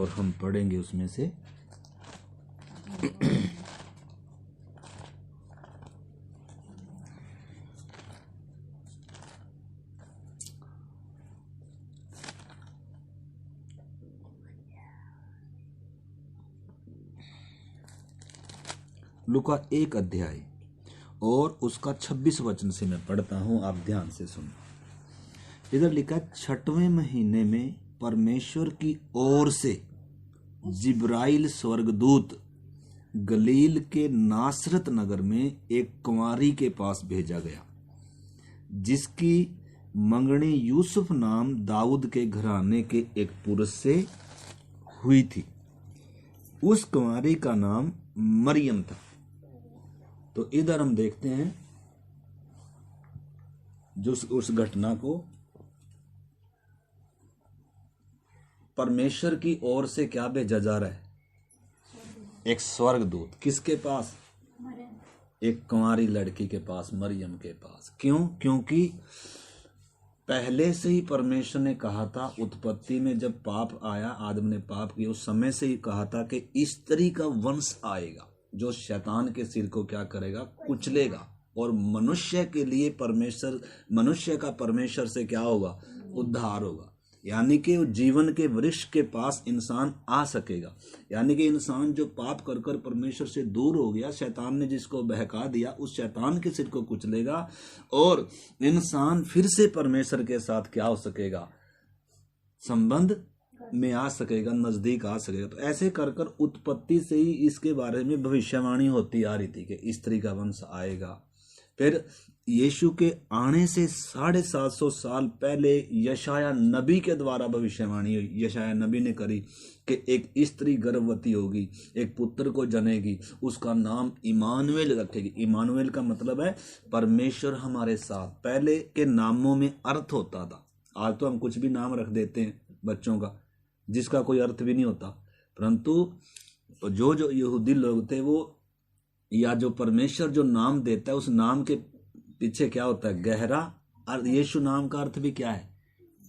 और हम पढ़ेंगे उसमें से लूका 1 अध्याय और उसका 26 वचन से मैं पढ़ता हूं, आप ध्यान से सुनो। इधर लिखा, 6वें महीने में परमेश्वर की ओर से जिब्राइल स्वर्गदूत गलील के नासरत नगर में एक कुंवारी के पास भेजा गया, जिसकी मंगनी यूसुफ नाम दाऊद के घराने के एक पुरुष से हुई थी। उस कुंवारी का नाम मरियम था। तो इधर हम देखते हैं जो उस घटना को परमेश्वर की ओर से क्या भेजा जा रहा है, एक स्वर्गदूत। किसके पास? एक कुंवारी लड़की के पास, मरियम के पास। क्यों? क्योंकि पहले से ही परमेश्वर ने कहा था, उत्पत्ति में जब पाप आया, आदम ने पाप किया, उस समय से ही कहा था कि स्त्री का वंश आएगा जो शैतान के सिर को क्या करेगा, कुचलेगा, और मनुष्य के लिए परमेश्वर, मनुष्य का परमेश्वर से क्या होगा, उद्धार होगा। यानी कि जीवन के वृक्ष के पास इंसान आ सकेगा। यानी कि इंसान जो पाप कर कर परमेश्वर से दूर हो गया, शैतान ने जिसको बहका दिया, उस शैतान के सिर को कुचलेगा और इंसान फिर से परमेश्वर के साथ क्या हो सकेगा, संबंध में आ सकेगा, नजदीक आ सकेगा। तो ऐसे कर कर उत्पत्ति से ही इसके बारे में भविष्यवाणी होती आ रही थी कि स्त्री का वंश आएगा। फिर यीशु के आने से 750 साल पहले यशाया नबी के द्वारा भविष्यवाणी हुई। यशाया नबी ने करी कि एक स्त्री गर्भवती होगी, एक पुत्र को जनेगी, उसका नाम इमानुएल रखेगी। इमानुएल का मतलब है परमेश्वर हमारे साथ। पहले के नामों में अर्थ होता था। आज तो हम कुछ भी नाम रख देते हैं बच्चों का, जिसका कोई अर्थ भी नहीं होता। परंतु जो यहूदी लोग थे, वो या जो परमेश्वर जो नाम देता है, उस नाम के पीछे क्या होता है, गहरा अर्थ। यीशु नाम का अर्थ भी क्या है,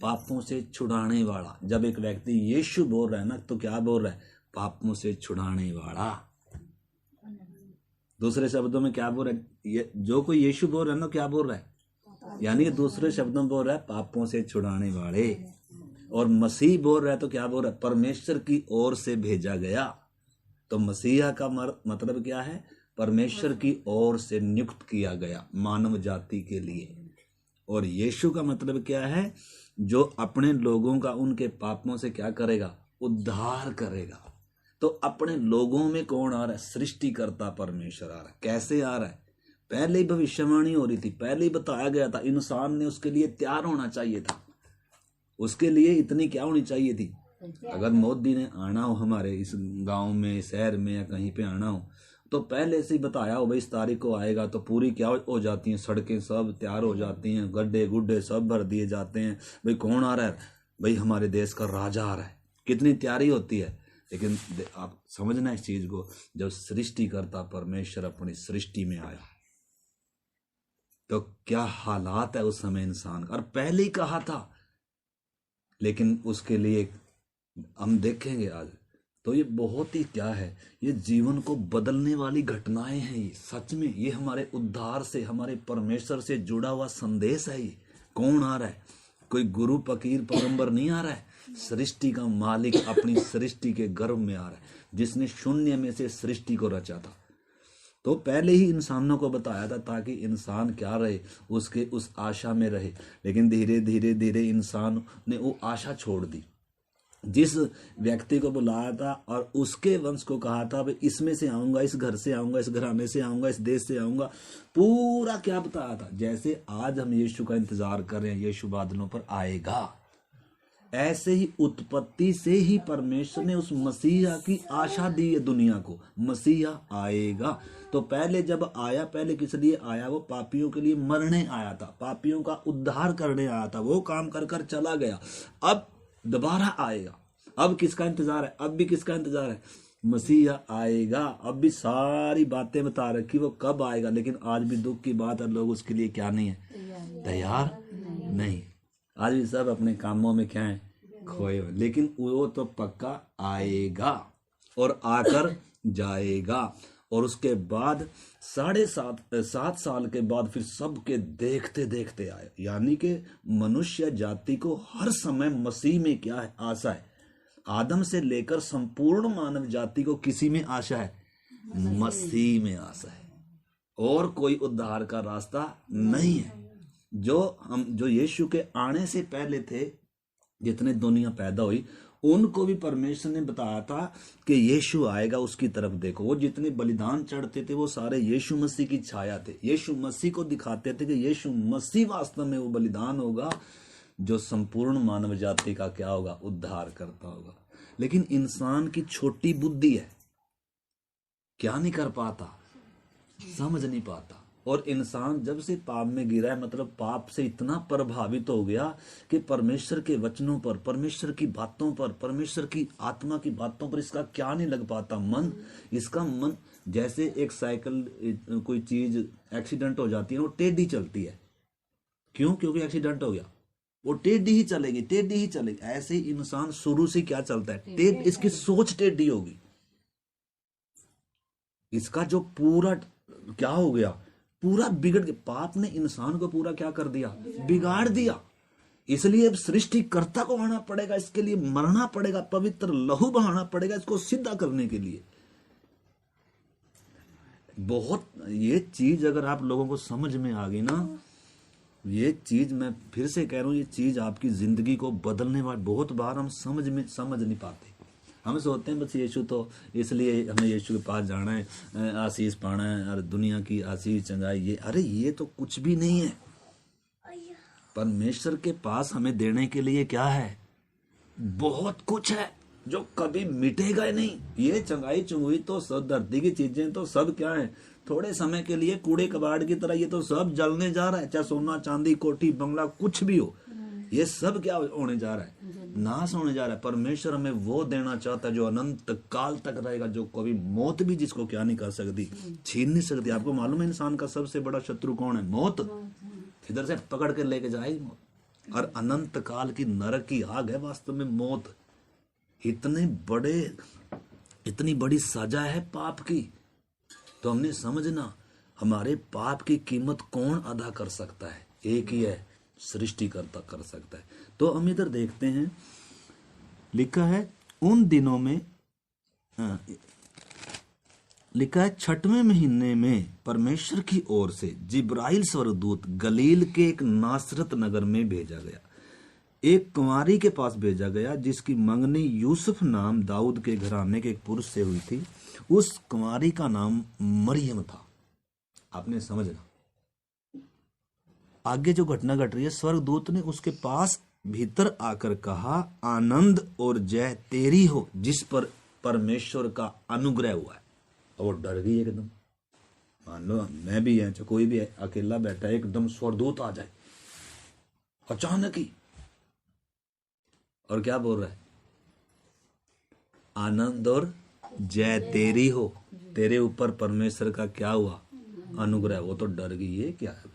पापों से छुड़ाने वाला। जब एक व्यक्ति यीशु बोल रहा है ना, तो क्या बोल रहा है, पापों से छुड़ाने वाला। दूसरे शब्दों में क्या बोल रहा है, जो कोई यीशु बोल रहा है ना, क्या बोल रहा है, यानी कि दूसरे शब्दों में बोल रहा है पापों से छुड़ाने वाले। और मसीह बोल रहा है तो क्या बोल रहा है, परमेश्वर की ओर से भेजा गया। तो मसीहा का मतलब क्या है, परमेश्वर की ओर से नियुक्त किया गया मानव जाति के लिए। और यीशु का मतलब क्या है, जो अपने लोगों का उनके पापों से क्या करेगा, उद्धार करेगा। तो अपने लोगों में कौन आ रहा है, सृष्टिकर्ता परमेश्वर आ रहा है। कैसे आ रहा है, पहले ही भविष्यवाणी हो रही थी, पहले ही बताया गया था। इंसान ने उसके लिए तैयार होना चाहिए था, उसके लिए इतनी क्या होनी चाहिए थी। अगर मोदी ने आना हो हमारे इस गांव में, शहर में, या कहीं पे आना हो, तो पहले से ही बताया हो भाई इस तारीख को आएगा, तो पूरी क्या हो जाती हैं, सड़कें सब तैयार हो जाती हैं, गड्ढे गुड्ढे सब भर दिए जाते हैं। भाई कौन आ रहा है, भाई हमारे देश का राजा आ रहा है, कितनी तैयारी होती है। लेकिन आप समझना इस चीज को, जब सृष्टिकर्ता परमेश्वर अपनी सृष्टि में आया, तो क्या हालात है उस समय इंसान का। और पहले ही कहा था, लेकिन उसके लिए हम देखेंगे आज, तो ये बहुत ही क्या है, ये जीवन को बदलने वाली घटनाएं हैं। ये सच में ये हमारे उद्धार से, हमारे परमेश्वर से जुड़ा हुआ संदेश है। ये कौन आ रहा है, कोई गुरु फकीर पैगंबर नहीं आ रहा है, सृष्टि का मालिक अपनी सृष्टि के गर्भ में आ रहा है, जिसने शून्य में से सृष्टि को रचा था। तो पहले ही इंसानों को बताया था ताकि इंसान क्या रहे, उसके उस आशा में रहे। लेकिन धीरे धीरे धीरे इंसान ने वो आशा छोड़ दी। जिस व्यक्ति को बुलाया था और उसके वंश को कहा था भाई इसमें से आऊंगा, इस घर से आऊंगा, इस घराने से आऊंगा, इस देश से आऊंगा, पूरा क्या बताया था। जैसे आज हम यीशु का इंतजार कर रहे हैं, यीशु बादलों पर आएगा, ऐसे ही उत्पत्ति से ही परमेश्वर ने उस मसीहा की आशा दी है दुनिया को, मसीहा आएगा। तो पहले जब आया, पहले किस लिए आया, वो पापियों के लिए मरने आया था, पापियों का उद्धार करने आया था, वो काम कर कर चला गया। अब दोबारा आएगा। अब किसका इंतजार है, अब भी किसका इंतजार है, मसीहा आएगा। अब भी सारी बातें बता रखी, वो कब आएगा। लेकिन आज भी दुख की बात है, लोग उसके लिए क्या नहीं है, तैयार नहीं। आज भी सब अपने कामों में क्या है, खोए हुए, लेकिन वो तो पक्का आएगा और आकर जाएगा। और उसके बाद 7.5 साल के बाद फिर सबके देखते देखते आए। यानी कि मनुष्य जाति को हर समय मसीह में क्या है? आशा है। आदम से लेकर संपूर्ण मानव जाति को किसी में आशा है? मसीह में आशा है। और कोई उद्धार का रास्ता नहीं है। जो यीशु के आने से पहले थे, जितने दुनिया पैदा हुई, उनको भी परमेश्वर ने बताया था कि यीशु आएगा, उसकी तरफ देखो। वो जितने बलिदान चढ़ते थे वो सारे यीशु मसीह की छाया थे। यीशु मसीह को दिखाते थे कि यीशु मसीह वास्तव में वो बलिदान होगा जो संपूर्ण मानव जाति का क्या होगा? उद्धार करता होगा। लेकिन इंसान की छोटी बुद्धि है, क्या नहीं कर पाता, समझ नहीं पाता। और इंसान जब से पाप में गिरा है, मतलब पाप से इतना प्रभावित हो गया कि परमेश्वर के वचनों पर, परमेश्वर की बातों पर, परमेश्वर की आत्मा की बातों पर इसका क्या नहीं लग पाता मन। इसका मन जैसे एक साइकिल, कोई चीज एक्सीडेंट हो जाती है, वो टेढ़ी चलती है। क्यों? क्योंकि एक्सीडेंट हो गया, वो टेढ़ी ही चलेगी, टेढ़ी ही चलेगी। ऐसे ही इंसान शुरू से क्या चलता है? टेढ़। इसकी सोच टेढ़ी होगी। इसका जो पूरा क्या हो गया? पूरा बिगड़ गया। पाप ने इंसान को पूरा क्या कर दिया? बिगाड़ दिया। इसलिए अब सृष्टिकर्ता को आना पड़ेगा, इसके लिए मरना पड़ेगा, पवित्र लहू बहाना पड़ेगा इसको सीधा करने के लिए। बहुत ये चीज अगर आप लोगों को समझ में आ गई ना, ये चीज मैं फिर से कह रहा हूं, ये चीज आपकी जिंदगी को बदलने वाली। बहुत बार हम समझ नहीं पाते। हम सोचते हैं बस यीशु तो, इसलिए हमें यीशु के पास जाना है, आशीष पाना है, और दुनिया की आशीष चंगाई ये। अरे ये तो कुछ भी नहीं है। परमेश्वर के पास हमें देने के लिए क्या है? बहुत कुछ है जो कभी मिटेगा ही नहीं। ये चंगाई चुंगाई तो सब, धरती की चीजें तो सब क्या है? थोड़े समय के लिए कूड़े कबाड़ की तरह ये तो सब जलने जा रहा है। चाहे सोना चांदी कोठी बंगला कुछ भी हो, ये सब क्या होने जा रहा है? नाश होने जा रहा है। परमेश्वर हमें वो देना चाहता है जो अनंत काल तक रहेगा, जो कभी मौत भी जिसको क्या नहीं कर सकती, छीन नहीं सकती। आपको मालूम है इंसान का सबसे बड़ा शत्रु कौन है? मौत। इधर से पकड़ के लेके जाएगी मौत। और अनंत काल की नरक की आग है वास्तव में मौत। इतनी बड़ी सजा है पाप की। तो हमने समझना, हमारे पाप की कीमत कौन अदा कर सकता है? एक ही है, सृष्टिकर्ता कर सकता है। तो हम इधर देखते हैं, लिखा है उन दिनों में, लिखा है 6वें महीने में परमेश्वर की ओर से जिब्राइल स्वर्गदूत गलील के एक नासरत नगर में भेजा गया। एक कुंवारी के पास भेजा गया जिसकी मंगनी यूसुफ नाम दाऊद के घराने के एक पुरुष से हुई थी। उस कुंवारी का नाम मरियम था। आपने समझना, आगे जो घटना घट रही है, स्वर्गदूत ने उसके पास भीतर आकर कहा, आनंद और जय तेरी हो जिस पर परमेश्वर का अनुग्रह हुआ है। और वो डर गई एकदम। मान लो मैं भी है, चाहे कोई भी है, अकेला बैठा है, एकदम स्वर्गदूत आ जाए अचानक ही, और क्या बोल रहा है? आनंद और जय तेरी हो, तेरे ऊपर परमेश्वर का क्या हुआ? अनुग्रह। वो तो डर गई, ये क्या है?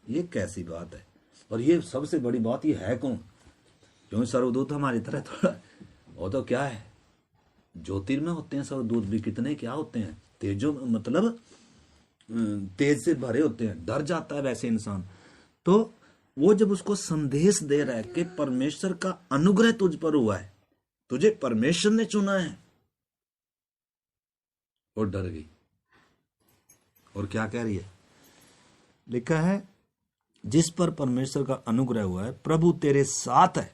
ये कैसी बात है? और ये सबसे बड़ी बात, ये है कौन? क्योंकि सर्वदूत हमारी तरह थोड़ा, वो तो क्या है? ज्योतिर्मय होते हैं सर्वदूत भी। कितने क्या होते हैं? तेजो, मतलब तेज से भरे होते हैं। डर जाता है वैसे इंसान। तो वो जब उसको संदेश दे रहा है कि परमेश्वर का अनुग्रह तुझ पर हुआ है, तुझे परमेश्वर ने चुना है, और डर गई। और क्या कह रही है? लिखा है जिस पर परमेश्वर का अनुग्रह हुआ है, प्रभु तेरे साथ है।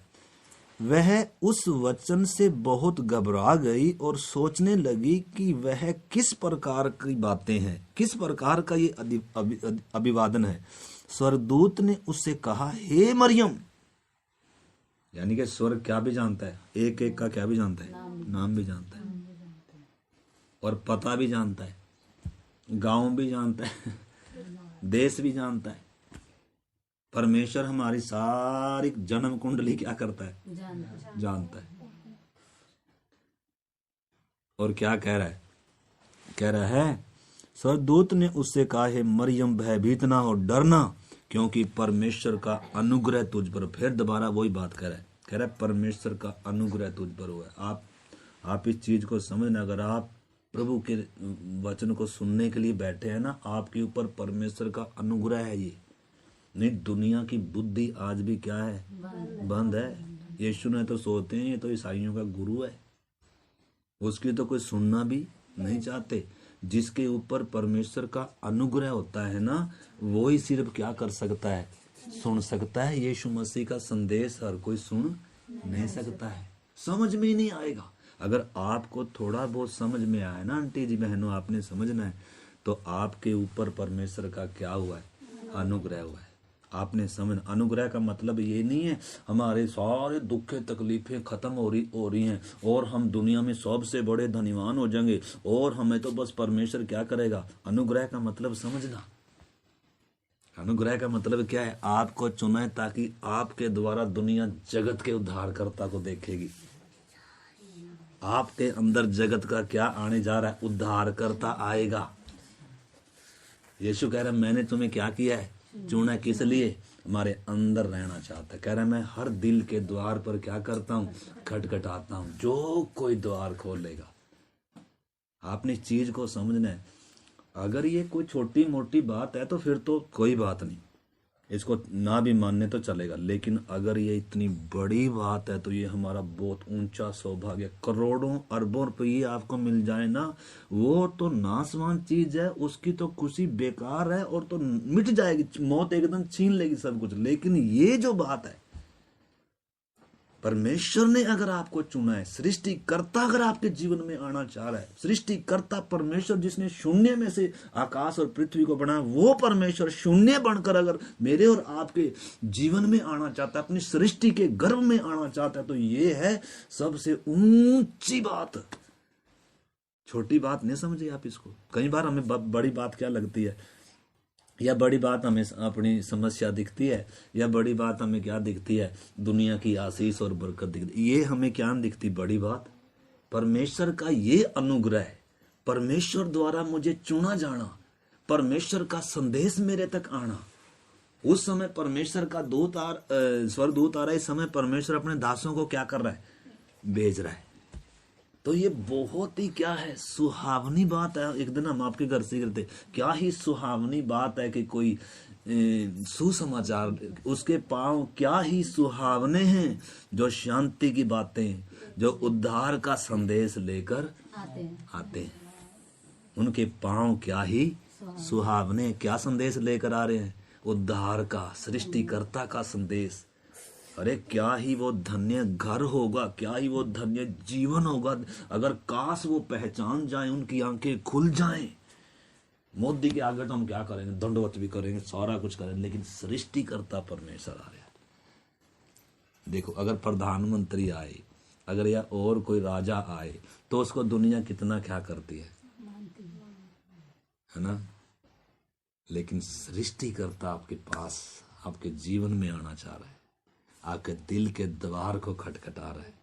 वह उस वचन से बहुत घबरा गई और सोचने लगी कि वह किस प्रकार की बातें हैं, किस प्रकार का ये अभिवादन है। स्वर्गदूत ने उससे कहा, हे मरियम। यानी कि स्वर्ग क्या भी जानता है, एक एक का क्या भी जानता है, नाम भी जानता है, और पता भी जानता है, गांव भी जानता है, देश भी जानता है। परमेश्वर हमारी सारी जन्म कुंडली क्या करता है? जानता है। और क्या कह रहा है? कह रहा है, स्वर्गदूत ने उससे कहा, हे मरियम भयभीत ना हो, डरना, क्योंकि परमेश्वर का अनुग्रह तुझ पर। फिर दोबारा वही बात कह रहा है कह रहा है परमेश्वर का अनुग्रह तुझ पर हुआ है। आप इस चीज को समझना, अगर आप प्रभु के वचन को सुनने के लिए बैठे हैं ना, आपके ऊपर परमेश्वर का अनुग्रह है। ये नहीं, दुनिया की बुद्धि आज भी क्या है, बंद है। यीशु ने तो सोचते हैं ये तो ईसाइयों का गुरु है, उसकी तो कोई सुनना भी नहीं चाहते। जिसके ऊपर परमेश्वर का अनुग्रह होता है ना, वो ही सिर्फ क्या कर सकता है, सुन सकता है। यीशु मसीह का संदेश हर कोई सुन नहीं सकता है, समझ में ही नहीं आएगा। अगर आपको थोड़ा बहुत समझ में आए ना आंटी जी बहनों, आपने समझना है, तो आपके ऊपर परमेश्वर का क्या हुआ है, अनुग्रह हुआ है। आपने समझ, अनुग्रह का मतलब ये नहीं है हमारे सारे दुखे तकलीफें खत्म हो रही हैं और हम दुनिया में सबसे बड़े धनीवान हो जाएंगे और हमें तो बस परमेश्वर क्या करेगा। अनुग्रह का मतलब समझना, अनुग्रह का मतलब क्या है, आपको चुना है ताकि आपके द्वारा दुनिया जगत के उद्धारकर्ता को देखेगी। आपके अंदर जगत का क्या आने जा रहा है, उद्धारकर्ता आएगा। यीशु कह रहा है मैंने तुम्हें क्या किया है, चुना है। किस लिए, हमारे अंदर रहना चाहता है। कह रहा है मैं हर दिल के द्वार पर क्या करता हूँ, खटखटाता हूँ, जो कोई द्वार खोलेगा। आपने इस चीज को समझना है। अगर ये कोई छोटी मोटी बात है तो फिर तो कोई बात नहीं, इसको ना भी मानने तो चलेगा। लेकिन अगर ये इतनी बड़ी बात है तो ये हमारा बहुत ऊंचा सौभाग्य। करोड़ों अरबों रुपये आपको मिल जाए ना, वो तो नासवान चीज है, उसकी तो खुशी बेकार है और तो मिट जाएगी, मौत एकदम छीन लेगी सब कुछ। लेकिन ये जो बात है, परमेश्वर ने अगर आपको चुना है, सृष्टिकर्ता अगर आपके जीवन में आना चाह रहा है, सृष्टिकर्ता परमेश्वर जिसने शून्य में से आकाश और पृथ्वी को बनाया, वो परमेश्वर शून्य बनकर अगर मेरे और आपके जीवन में आना चाहता है, अपनी सृष्टि के गर्भ में आना चाहता है, तो ये है सबसे ऊंची बात। छोटी बात नहीं समझिए आप इसको। कई बार हमें बड़ी बात क्या लगती है, या बड़ी बात हमें अपनी समस्या दिखती है, या बड़ी बात हमें क्या दिखती है, दुनिया की आशीष और बरकत दिखती। ये हमें क्या दिखती बड़ी बात, परमेश्वर का ये अनुग्रह है, परमेश्वर द्वारा मुझे चुना जाना, परमेश्वर का संदेश मेरे तक आना। उस समय परमेश्वर का स्वर्गदूत आ रहा है, इस समय परमेश्वर अपने दासों को क्या कर रहा है, भेज रहा है। तो ये बहुत ही क्या है, सुहावनी बात है। एक दिन हम आपके घर से करते, क्या ही सुहावनी बात है कि कोई सुसमाचार, उसके पांव क्या ही सुहावने हैं जो शांति की बातें, जो उद्धार का संदेश लेकर आते हैं। उनके पांव क्या ही सुहावने, क्या संदेश लेकर आ रहे हैं, उद्धार का, सृष्टिकर्ता का संदेश। अरे क्या ही वो धन्य घर होगा, क्या ही वो धन्य जीवन होगा अगर काश वो पहचान जाए, उनकी आंखें खुल जाएं। मोदी के आगे तो हम क्या करेंगे, दंडवत भी करेंगे, सारा कुछ करेंगे, लेकिन सृष्टिकर्ता परमेश्वर आ रहा है। देखो अगर प्रधानमंत्री आए, अगर या और कोई राजा आए, तो उसको दुनिया कितना क्या करती है ना। लेकिन सृष्टिकर्ता आपके पास, आपके जीवन में आना चाह रहा है, आपके दिल के द्वार को खटखटा रहा है।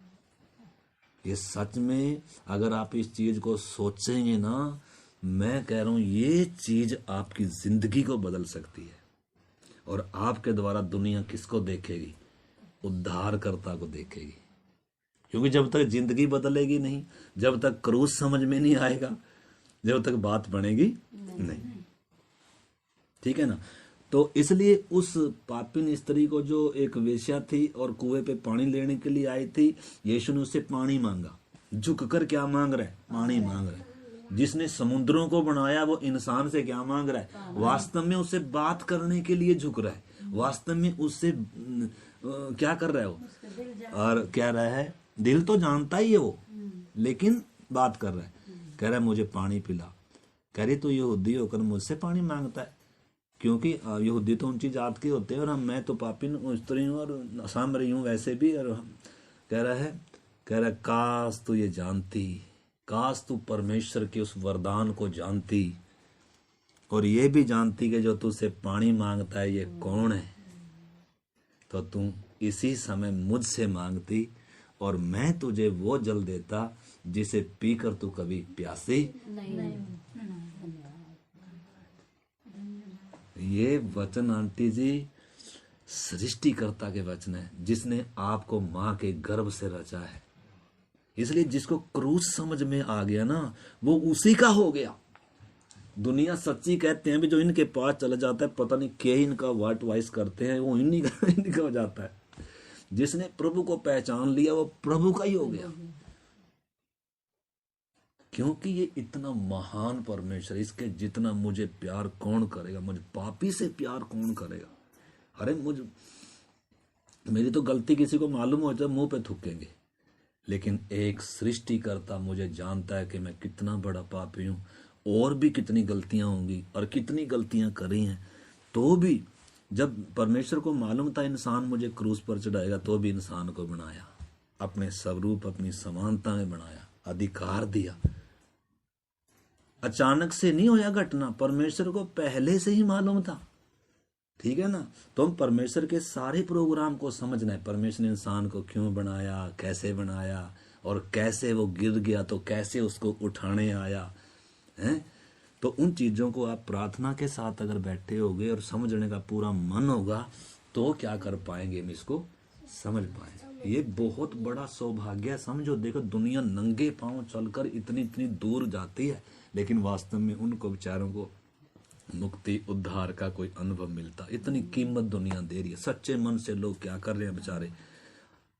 ये सच में अगर आप इस चीज को सोचेंगे ना, मैं कह रहा हूं ये चीज आपकी जिंदगी को बदल सकती है। और आपके द्वारा दुनिया किसको देखेगी, उद्धारकर्ता को देखेगी। क्योंकि जब तक जिंदगी बदलेगी नहीं, जब तक क्रूस समझ में नहीं आएगा, जब तक बात बनेगी नहीं। ठीक है ना। तो इसलिए उस पापिन स्त्री को, जो एक वेश्या थी और कुएं पे पानी लेने के लिए आई थी, यीशु ने उससे पानी मांगा। झुककर क्या मांग रहा है, पानी मांग रहा है। जिसने समुद्रों को बनाया वो इंसान से क्या मांग रहा है, वास्तव में उससे बात करने के लिए झुक रहा है, वास्तव में उससे क्या कर रहा है वो, और क्या रहा है, दिल तो जानता ही है वो, लेकिन बात कर रहा है। कह रहा है मुझे पानी पिला। कह रही तो यहूदी होकर मुझसे पानी मांगता है, क्योंकि यहूदी तो ऊंची जात के होते हैं और मैं तो पापिन स्त्री हूँ और सामरी हूँ वैसे भी। और कह रहा है काश तू ये जानती, काश तू परमेश्वर के उस वरदान को जानती और ये भी जानती कि जो तुझसे पानी मांगता है ये कौन है, तो तू इसी समय मुझसे मांगती और मैं तुझे वो जल देता जिसे पीकर तू कभी प्यासी नहीं। ये वचन आंटी जी सृष्टिकर्ता के वचन है, जिसने आपको मां के गर्भ से रचा है। इसलिए जिसको क्रूस समझ में आ गया ना, वो उसी का हो गया। दुनिया सच्ची कहते हैं भी जो इनके पास चला जाता है, पता नहीं क्या इनका वाट वाइस करते हैं, वो इनका हो जाता है। जिसने प्रभु को पहचान लिया वो प्रभु का ही हो गया, क्योंकि ये इतना महान परमेश्वर, इसके जितना मुझे प्यार कौन करेगा, मुझे पापी से प्यार कौन करेगा। अरे मेरी तो गलती किसी को मालूम हो जाए मुंह पे थूकेंगे, लेकिन एक सृष्टिकर्ता मुझे जानता है कि मैं कितना बड़ा पापी हूं, और भी कितनी गलतियां होंगी और कितनी गलतियां करी हैं। तो भी जब परमेश्वर को मालूम था इंसान मुझे क्रूस पर चढ़ाएगा, तो भी इंसान को बनाया, अपने स्वरूप अपनी समानता में बनाया, अधिकार दिया। अचानक से नहीं होया घटना, परमेश्वर को पहले से ही मालूम था। ठीक है ना। तो हम परमेश्वर के सारे प्रोग्राम को समझना है। परमेश्वर ने इंसान को क्यों बनाया, कैसे बनाया, और कैसे वो गिर गया तो कैसे उसको उठाने आया है। तो उन चीजों को आप प्रार्थना के साथ अगर बैठे होगे और समझने का पूरा मन होगा, तो क्या कर पाएंगे, हम इसको समझ पाएंगे। ये बहुत बड़ा सौभाग्य है। समझो, देखो दुनिया नंगे पांव चलकर इतनी इतनी दूर जाती है, लेकिन वास्तव में उनको बेचारों को मुक्ति उद्धार का कोई अनुभव मिलता। इतनी कीमत दुनिया दे रही है। सच्चे मन से लोग क्या कर रहे हैं बेचारे।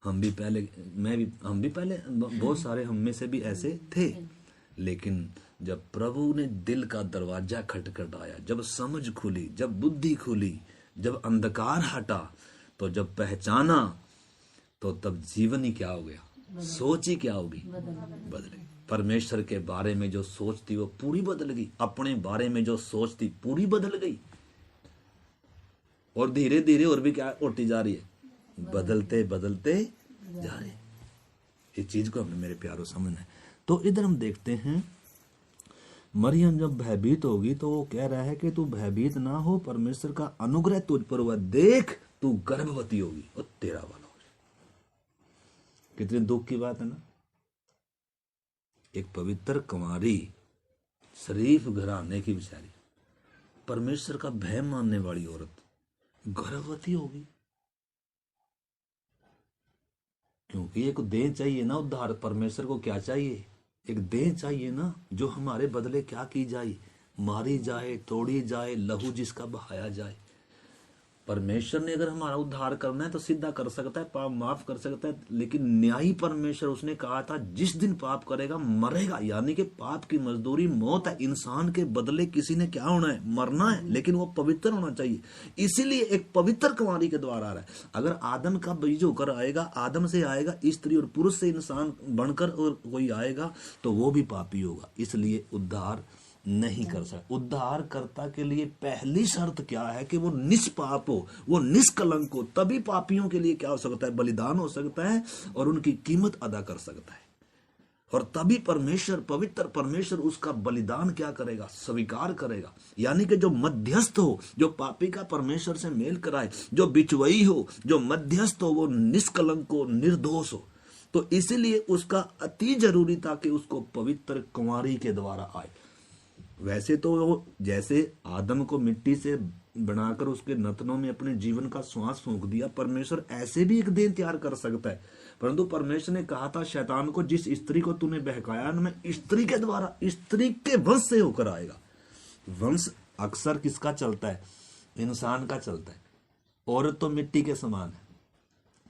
हम भी पहले बहुत सारे हम में से भी ऐसे थे, लेकिन जब प्रभु ने दिल का दरवाजा खटखटाया, जब समझ खुली, जब बुद्धि खुली, जब अंधकार हटा, तो जब पहचाना, तो तब जीवन ही क्या हो गया, सोच ही क्या होगी, बदल गई। परमेश्वर के बारे में जो सोच थी वो पूरी बदल गई, अपने बारे में जो सोच थी पूरी बदल गई, और धीरे धीरे और भी क्या होती जा रही है, बदलते बदलते जा रहे। इस चीज को हमने मेरे प्यारों समझना है। तो इधर हम देखते हैं, मरियम जब भयभीत होगी तो वो कह रहा है कि तू भयभीत ना हो, परमेश्वर का अनुग्रह तुझ पर हुआ, देख तू गर्भवती होगी और तेरा वाला हो जाए। कितने दुख की बात है ना। एक पवित्र कुंवारी, शरीफ घराने की बेचारी, परमेश्वर का भय मानने वाली औरत गर्भवती होगी, क्योंकि एक देह चाहिए ना उद्धार। परमेश्वर को क्या चाहिए, एक देह चाहिए ना, जो हमारे बदले क्या की जाए, मारी जाए, तोड़ी जाए, लहू जिसका बहाया जाए। परमेश्वर ने अगर हमारा उद्धार करना है तो सीधा कर सकता है, पाप माफ कर सकता है, लेकिन न्यायी परमेश्वर, उसने कहा था जिस दिन पाप करेगा मरेगा, यानी कि पाप की मजदूरी मौत है। इंसान के बदले किसी ने क्या होना है, मरना है, लेकिन वो पवित्र होना चाहिए। इसीलिए एक पवित्र कुंवारी के द्वारा आ रहा है। अगर आदम का बीज होकर आएगा, आदम से आएगा, स्त्री और पुरुष से इंसान बनकर और कोई आएगा, तो वो भी पापी होगा। इसलिए उद्धार नहीं कर सकता। उद्धारकर्ता के लिए पहली शर्त क्या है कि वो निष्पाप हो, वो निष्कलंक हो, तभी पापियों के लिए क्या हो सकता है, बलिदान हो सकता है और उनकी कीमत अदा कर सकता है। और तभी परमेश्वर, पवित्र परमेश्वर उसका बलिदान क्या करेगा, स्वीकार करेगा। यानी कि जो मध्यस्थ हो, जो पापी का परमेश्वर से मेल कराए, जो बिचवई हो, जो मध्यस्थ हो, वो निष्कलंक हो, निर्दोष हो। तो इसीलिए उसका अति जरूरी था कि उसको पवित्र कुंवारी के द्वारा आए। वैसे तो वो जैसे आदम को मिट्टी से बनाकर उसके नथनों में अपने जीवन का श्वास फूंक दिया, परमेश्वर ऐसे भी एक देह तैयार कर सकता है। परंतु परमेश्वर ने कहा था शैतान को, जिस स्त्री को तूने बहकाया, मैं स्त्री के द्वारा, स्त्री के वंश से होकर आएगा। वंश अक्सर किसका चलता है, इंसान का चलता है। औरत तो मिट्टी के समान है,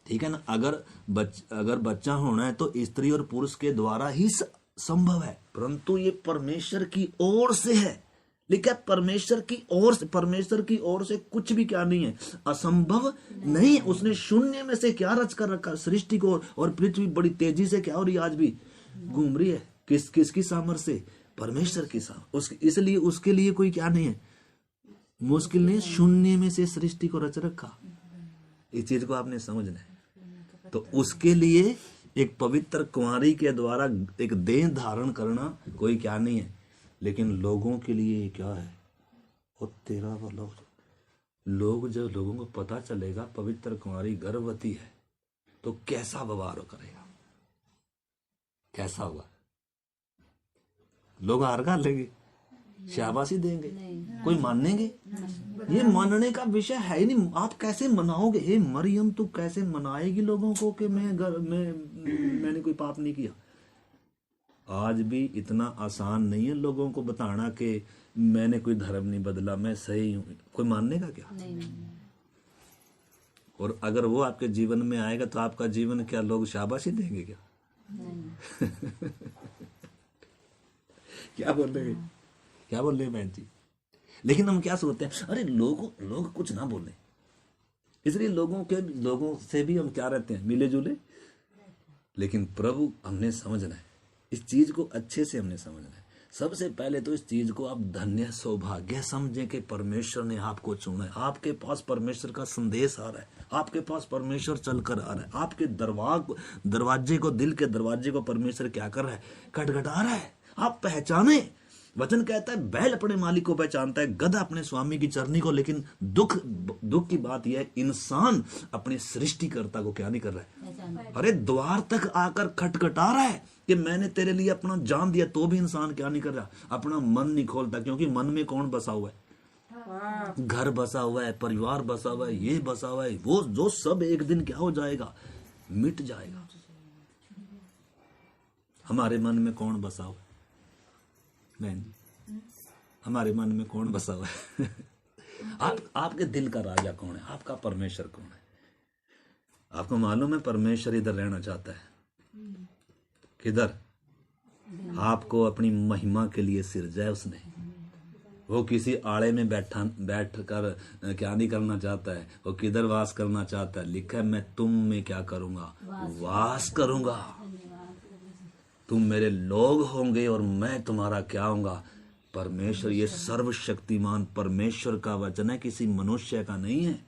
ठीक है ना। अगर बच्चा होना है तो स्त्री और पुरुष के द्वारा ही संभव है, परंतु ये परमेश्वर की ओर से है। लिखा परमेश्वर की ओर से, परमेश्वर की ओर से कुछ भी क्या नहीं है, असंभव नहीं है। उसने शून्य में से क्या रच कर रखा सृष्टि को, और पृथ्वी बड़ी तेजी से क्या हो रही है, आज भी घूम रही है। किसकी सामर्थ्य से, परमेश्वर की सामर्थ्य। इसलिए उसके लिए कोई क्या नहीं है, मुश्किल नहीं। शून्य में से सृष्टि को रच रखा, इस चीज को आपने समझना है। तो उसके लिए एक पवित्र कुंवारी के द्वारा एक देह धारण करना कोई क्या नहीं है, लेकिन लोगों के लिए क्या है, वो तेरा वाला। जब लोगों को पता चलेगा पवित्र कुंवारी गर्भवती है, तो कैसा व्यवहार करेगा, कैसा होगा, लोग हार खा लेंगे। शाबाशी देंगे? कोई मानेंगे? ये मानने का विषय है ही नहीं। आप कैसे मनाओगे? हे मरियम, तू कैसे मनाएगी लोगों को कि मैंने कोई पाप नहीं किया? आज भी इतना आसान नहीं है लोगों को बताना कि मैंने कोई धर्म नहीं बदला, मैं सही हूं। कोई मानने का क्या? और अगर वो आपके जीवन में आएगा तो आपका जीवन क्या लोग शाबाशी देंगे क्या? क्या बोल रहे हैं? क्या बोल रहे हैं बहन जी? लेकिन हम क्या सोचते हैं, अरे लोग कुछ ना बोले, इसलिए लोगों से भी हम क्या रहते हैं, मिले जुले। लेकिन प्रभु हमने समझना है, इस चीज को अच्छे से हमने समझना है। सबसे पहले तो इस चीज को आप धन्य सौभाग्य समझें कि परमेश्वर ने आपको चुना है। आपके पास परमेश्वर का संदेश आ रहा है, आपके पास परमेश्वर चलकर आ रहा है, आपके दरवाजे को, दिल के दरवाजे को परमेश्वर क्या कर रहा है, खटखटा रहा है। आप पहचाने। वचन कहता है बैल अपने मालिक को पहचानता है, गधा अपने स्वामी की चरनी को। लेकिन दुख की बात यह है, इंसान अपने सृष्टिकर्ता को क्या नहीं कर रहा है। अरे द्वार तक आकर खटखटा रहा है कि मैंने तेरे लिए अपना जान दिया, तो भी इंसान क्या नहीं कर रहा, अपना मन नहीं खोलता। क्योंकि मन में कौन बसा हुआ है? घर बसा हुआ है, परिवार बसा हुआ है, ये बसा हुआ है, वो जो सब एक दिन क्या हो जाएगा, मिट जाएगा। हमारे मन में कौन बसा हुआ है? नहीं, हमारे मन में कौन बसा हुआ है? आपके दिल का राजा कौन है? आपका परमेश्वर कौन है? आपको मालूम है परमेश्वर इधर रहना चाहता है। किधर? आपको अपनी महिमा के लिए सिरजा है उसने। वो किसी आड़े में बैठ कर क्या नहीं करना चाहता है, वो किधर वास करना चाहता है। लिखा है मैं तुम में क्या करूंगा, वास करूंगा। तुम मेरे लोग होंगे और मैं तुम्हारा क्या होऊंगा, परमेश्वर। ये सर्वशक्तिमान परमेश्वर का वचन है, किसी मनुष्य का नहीं है।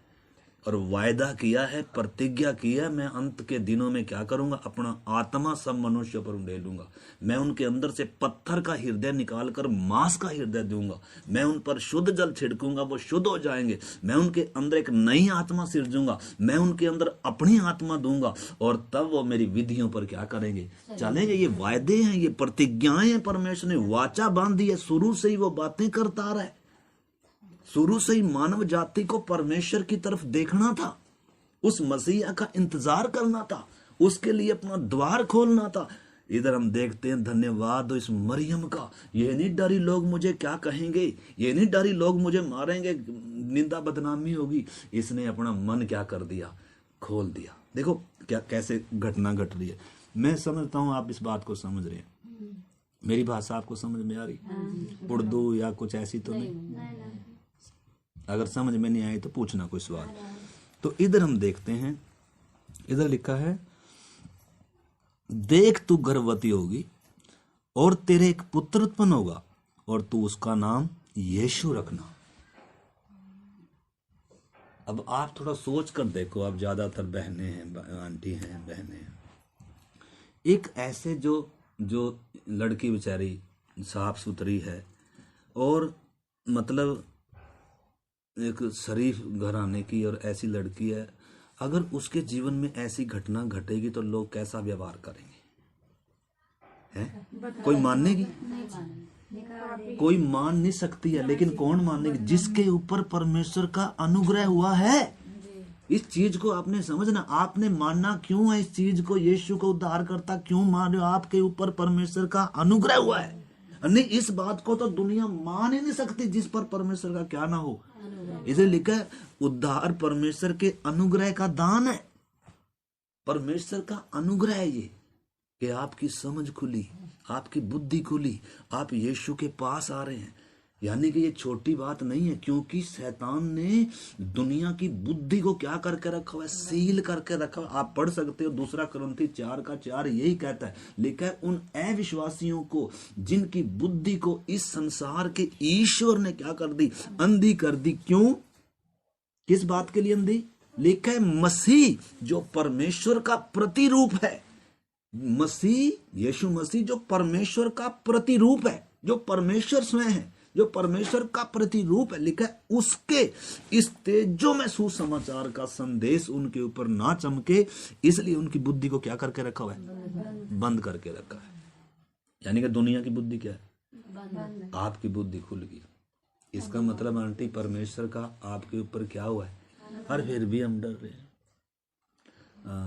और वायदा किया है, प्रतिज्ञा की है, मैं अंत के दिनों में क्या करूंगा, अपना आत्मा सब मनुष्य पर उंडेलूंगा। मैं उनके अंदर से पत्थर का हृदय निकालकर मांस का हृदय दूंगा। मैं उन पर शुद्ध जल छिड़कूंगा, वो शुद्ध हो जाएंगे। मैं उनके अंदर एक नई आत्मा सिरजूंगा, मैं उनके अंदर अपनी आत्मा दूंगा, और तब वो मेरी विधियों पर क्या करेंगे, चलेंगे। ये वायदे हैं, ये प्रतिज्ञाएं हैं। परमेश्वर ने वाचा बांधी है, शुरू से ही वो बातें करता आ रहा है। शुरू से ही मानव जाति को परमेश्वर की तरफ देखना था, उस मसीहा का इंतजार करना था, उसके लिए अपना द्वार खोलना था। इधर हम देखते हैं, धन्यवाद इस मरियम का। ये नहीं डरी लोग मुझे क्या कहेंगे, ये नहीं डरी लोग मुझे मारेंगे, निंदा बदनामी होगी। इसने अपना मन क्या कर दिया, खोल दिया। देखो क्या कैसे घटना घट रही है। मैं समझता हूं आप इस बात को समझ रहे हैं। मेरी भाषा आपको समझ में आ रही, उर्दू या कुछ ऐसी तो नहीं? अगर समझ में नहीं आई तो पूछना कोई सवाल। तो इधर हम देखते हैं, इधर लिखा है, देख तू गर्भवती होगी और तेरे एक पुत्र उत्पन्न होगा और तू उसका नाम यीशु रखना। अब आप थोड़ा सोच कर देखो, आप ज्यादातर बहनें हैं, आंटी हैं, बहनें हैं। एक ऐसे जो लड़की बेचारी साफ सुथरी है और मतलब एक शरीफ घराने की और ऐसी लड़की है, अगर उसके जीवन में ऐसी घटना घटेगी तो लोग कैसा व्यवहार करेंगे? हैं? कोई मानेगी? कोई मान नहीं सकती है। लेकिन कौन मानेगी? जिसके ऊपर परमेश्वर का अनुग्रह हुआ है। इस चीज को आपने समझना, आपने मानना क्यों है इस चीज को, यीशु को उद्धार करता क्यों मान रहे हो? आपके ऊपर परमेश्वर का अनुग्रह हुआ है। नहीं, इस बात को तो दुनिया मान ही नहीं सकती जिस पर परमेश्वर का क्या ना हो। इसे लिखा है, उद्धार परमेश्वर के अनुग्रह का दान है। परमेश्वर का अनुग्रह है ये कि आपकी समझ खुली, आपकी बुद्धि खुली, आप यीशु के पास आ रहे हैं। यानी कि ये छोटी बात नहीं है, क्योंकि शैतान ने दुनिया की बुद्धि को क्या करके रखा हुआ है, सील करके रखा हुआ। आप पढ़ सकते हो 2 कुरिन्थी 4:4 यही कहता है। लिखा है, उन अविश्वासियों को जिनकी बुद्धि को इस संसार के ईश्वर ने क्या कर दी, अंधी कर दी। क्यों? किस बात के लिए अंधी? लिखा है, मसीह जो परमेश्वर का प्रतिरूप है। मसीह, यीशु मसीह जो परमेश्वर का प्रतिरूप है, जो परमेश्वर स्वयं है, जो परमेश्वर का प्रतिरूप है। लिखा है, उसके इस तेजो में सुसमाचार का संदेश उनके ऊपर ना चमके, इसलिए उनकी बुद्धि को क्या करके रखा हुआ है, बंद करके रखा है। यानी कि दुनिया की बुद्धि क्या है, आपकी बुद्धि खुल गई। इसका मतलब आंटी परमेश्वर का आपके ऊपर क्या हुआ है, और फिर भी हम डर रहे हैं,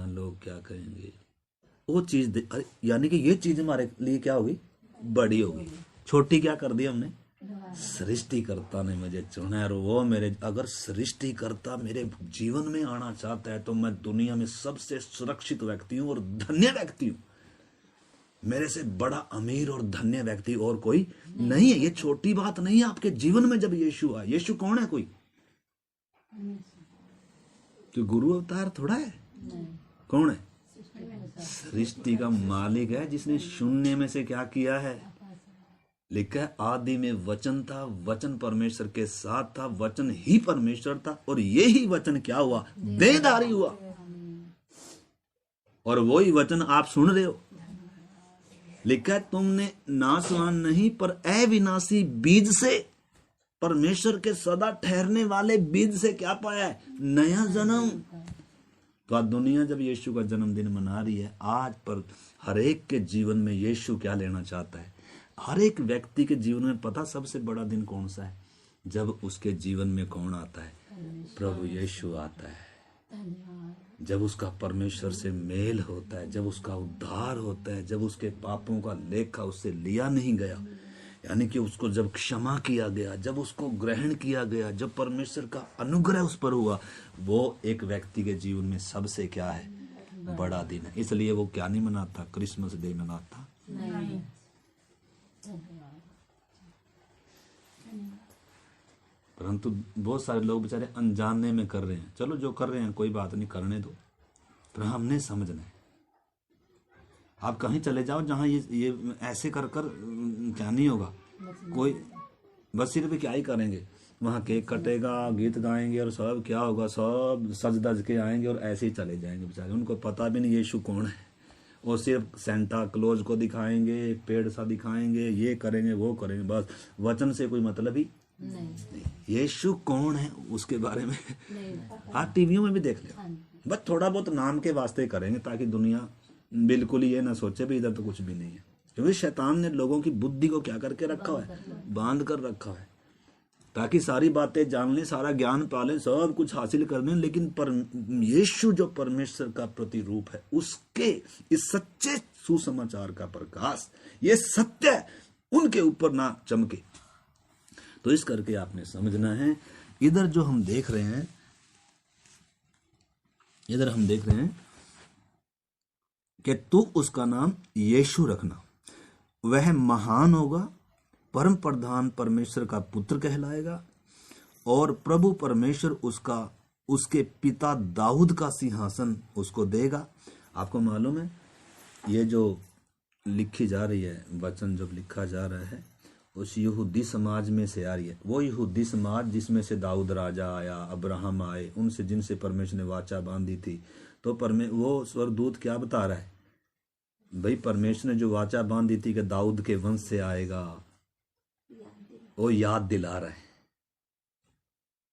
लोग क्या कहेंगे, वो चीज यानी कि ये चीज हमारे लिए क्या होगी, बड़ी होगी। छोटी क्या कर दी हमने, सृष्टिकर्ता ने मुझे चुना है, और वो मेरे, अगर सृष्टिकर्ता मेरे जीवन में आना चाहता है तो मैं दुनिया में सबसे सुरक्षित व्यक्ति हूं और धन्य व्यक्ति हूं। मेरे से बड़ा अमीर और धन्य व्यक्ति और कोई नहीं है। ये छोटी बात नहीं है आपके जीवन में। जब यीशु आया, यीशु कौन है, कोई तो गुरु अवतार थोड़ा है, कौन है, सृष्टि का मालिक है, जिसने शून्य में से क्या किया है, लिखा है आदि में वचन था, वचन परमेश्वर के साथ था, वचन ही परमेश्वर था, और यही वचन क्या हुआ, देहधारी हुआ। और वही वचन आप सुन रहे हो। लिखा है तुमने नाशवान नहीं पर अविनाशी बीज से, परमेश्वर के सदा ठहरने वाले बीज से क्या पाया है, नया जन्म। तो आज दुनिया जब यीशु का जन्मदिन मना रही है, आज पर हर एक के जीवन में यीशु क्या लेना चाहता है। हर एक व्यक्ति के जीवन में पता सबसे बड़ा दिन कौन सा है, जब उसके जीवन में कौन आता है, प्रभु यीशु आता है। जब उसका परमेश्वर से मेल होता है, जब उसका उद्धार होता है, जब उसके पापों का लेखा उससे लिया नहीं गया, यानी कि उसको जब क्षमा किया गया, जब उसको ग्रहण किया गया, जब परमेश्वर का अनुग्रह उस पर हुआ, वो एक व्यक्ति के जीवन में सबसे क्या है, बड़ा दिन है। इसलिए वो क्या नहीं मनाता, क्रिसमस डे मनाता नहीं। परंतु बहुत सारे लोग बेचारे अनजाने में कर रहे हैं। चलो जो कर रहे हैं कोई बात नहीं, करने दो, पर हमने समझना है। आप कहीं चले जाओ जहां ये ऐसे कर क्या नहीं होगा, कोई बस सिर्फ क्या ही करेंगे, वहां केक कटेगा, गीत गाएंगे और सब क्या होगा, सब सज धज के आएंगे और ऐसे ही चले जाएंगे बेचारे। उनको पता भी नहीं यीशु कौन है। वो सिर्फ सेंटा क्लोज को दिखाएंगे, पेड़ सा दिखाएंगे, ये करेंगे वो करेंगे, बस वचन से कोई मतलब ही नहीं। यीशु कौन है उसके बारे में आप टीवियों में भी देख ले, बस थोड़ा बहुत नाम के वास्ते करेंगे, ताकि दुनिया बिल्कुल ही ये ना सोचे भी इधर तो कुछ भी नहीं है। क्योंकि शैतान ने लोगों की बुद्धि को क्या करके रखा हुआ है, बांध कर रखा है, ताकि सारी बातें जान लें, सारा ज्ञान पालें, सब कुछ हासिल कर लें। लेकिन यीशु जो परमेश्वर का प्रतिरूप है, उसके इस सच्चे सुसमाचार का प्रकाश, ये सत्य उनके ऊपर ना चमके। तो इस करके आपने समझना है। इधर जो हम देख रहे हैं, इधर हम देख रहे हैं कि तू उसका नाम यीशु रखना, वह महान होगा, परम प्रधान परमेश्वर का पुत्र कहलाएगा, और प्रभु परमेश्वर उसके पिता दाऊद का सिंहासन उसको देगा। आपको मालूम है, ये जो लिखी जा रही है, वचन जब लिखा जा रहा है, उस यहूदी समाज में से आ रही है। वो यहूदी समाज जिसमें से दाऊद राजा आया, अब्राहम आए, उनसे जिनसे परमेश्वर ने वाचा बांधी थी। तो वो स्वर्गदूत क्या बता रहा है, भाई परमेश्वर ने जो वाचा बांधी थी कि दाऊद के वंश से आएगा, वो याद दिला रहा है।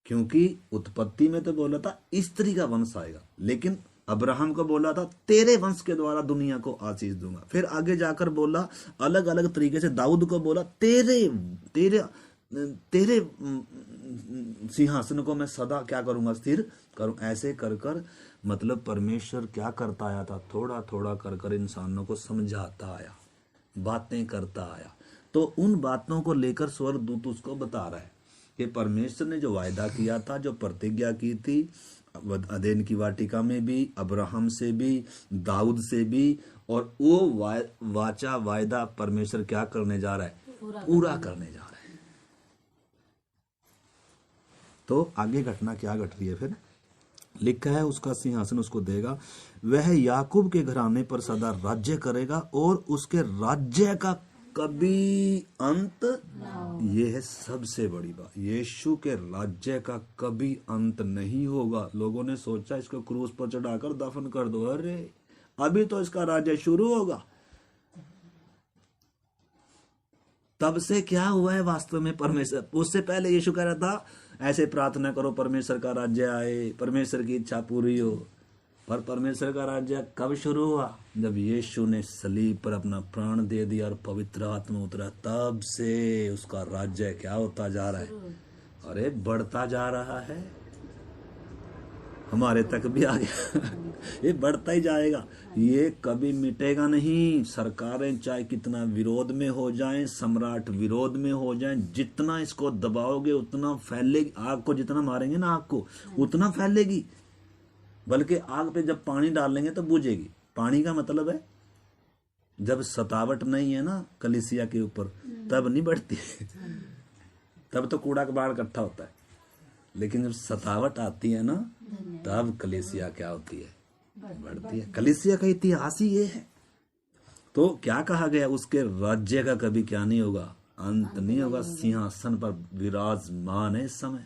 क्योंकि उत्पत्ति में तो बोला था स्त्री का वंश आएगा, लेकिन अब्राहम को बोला था तेरे वंश के द्वारा दुनिया को आशीष दूंगा। फिर आगे जाकर बोला अलग अलग तरीके से, दाऊद को बोला तेरे तेरे तेरे सिंहासन को मैं सदा क्या करूंगा, स्थिर करूं। ऐसे कर कर मतलब परमेश्वर क्या करता आया था, थोड़ा थोड़ा कर कर इंसानों को समझाता आया, बातें करता आया। तो उन बातों को लेकर स्वर्गदूत उसको बता रहा है कि परमेश्वर ने जो वायदा किया था, जो प्रतिज्ञा की थी, अदेन की वाटिका में भी, अब्राहम से भी, दाऊद से भी, और वो वाचा वायदा परमेश्वर क्या करने जा रहा है, पूरा करने जा रहा है। तो आगे घटना क्या घट रही है, फिर लिखा है उसका सिंहासन उसको देगा, वह याकूब के घराने पर सदा राज्य करेगा, और उसके राज्य का कभी अंत। ये है सबसे बड़ी बात, यीशु के राज्य का कभी अंत नहीं होगा। लोगों ने सोचा इसको क्रूस पर चढ़ाकर दफन कर दो, अरे अभी तो इसका राज्य शुरू होगा। तब से क्या हुआ है वास्तव में, परमेश्वर उससे पहले यीशु कह रहा था ऐसे प्रार्थना करो परमेश्वर का राज्य आए, परमेश्वर की इच्छा पूरी हो। पर परमेश्वर का राज्य कब शुरू हुआ? जब यीशु ने सलीब पर अपना प्राण दे दिया और पवित्र आत्मा उतरा, तब से उसका राज्य क्या होता जा रहा है? अरे बढ़ता जा रहा है, हमारे तक भी आ गया। ये बढ़ता ही जाएगा, ये कभी मिटेगा नहीं। सरकारें चाहे कितना विरोध में हो जाएं, सम्राट विरोध में हो जाएं, जितना इसको दबाओगे उतना फैलेगी। आग को जितना मारेंगे ना आग को, उतना फैलेगी। बल्कि आग पे जब पानी डालेंगे तो बुझेगी। पानी का मतलब है जब सतावट नहीं है ना कलीसिया के ऊपर, तब नहीं बढ़ती। तब तो कूड़ा कबाड़ इकट्ठा होता है, लेकिन जब सतावट आती है ना, तब कलीसिया क्या होती है? बढ़ती है। कलीसिया का इतिहास ही ये है। तो क्या कहा गया? उसके राज्य का कभी क्या नहीं होगा? अंत नहीं होगा। सिंहासन पर विराजमान है इस समय।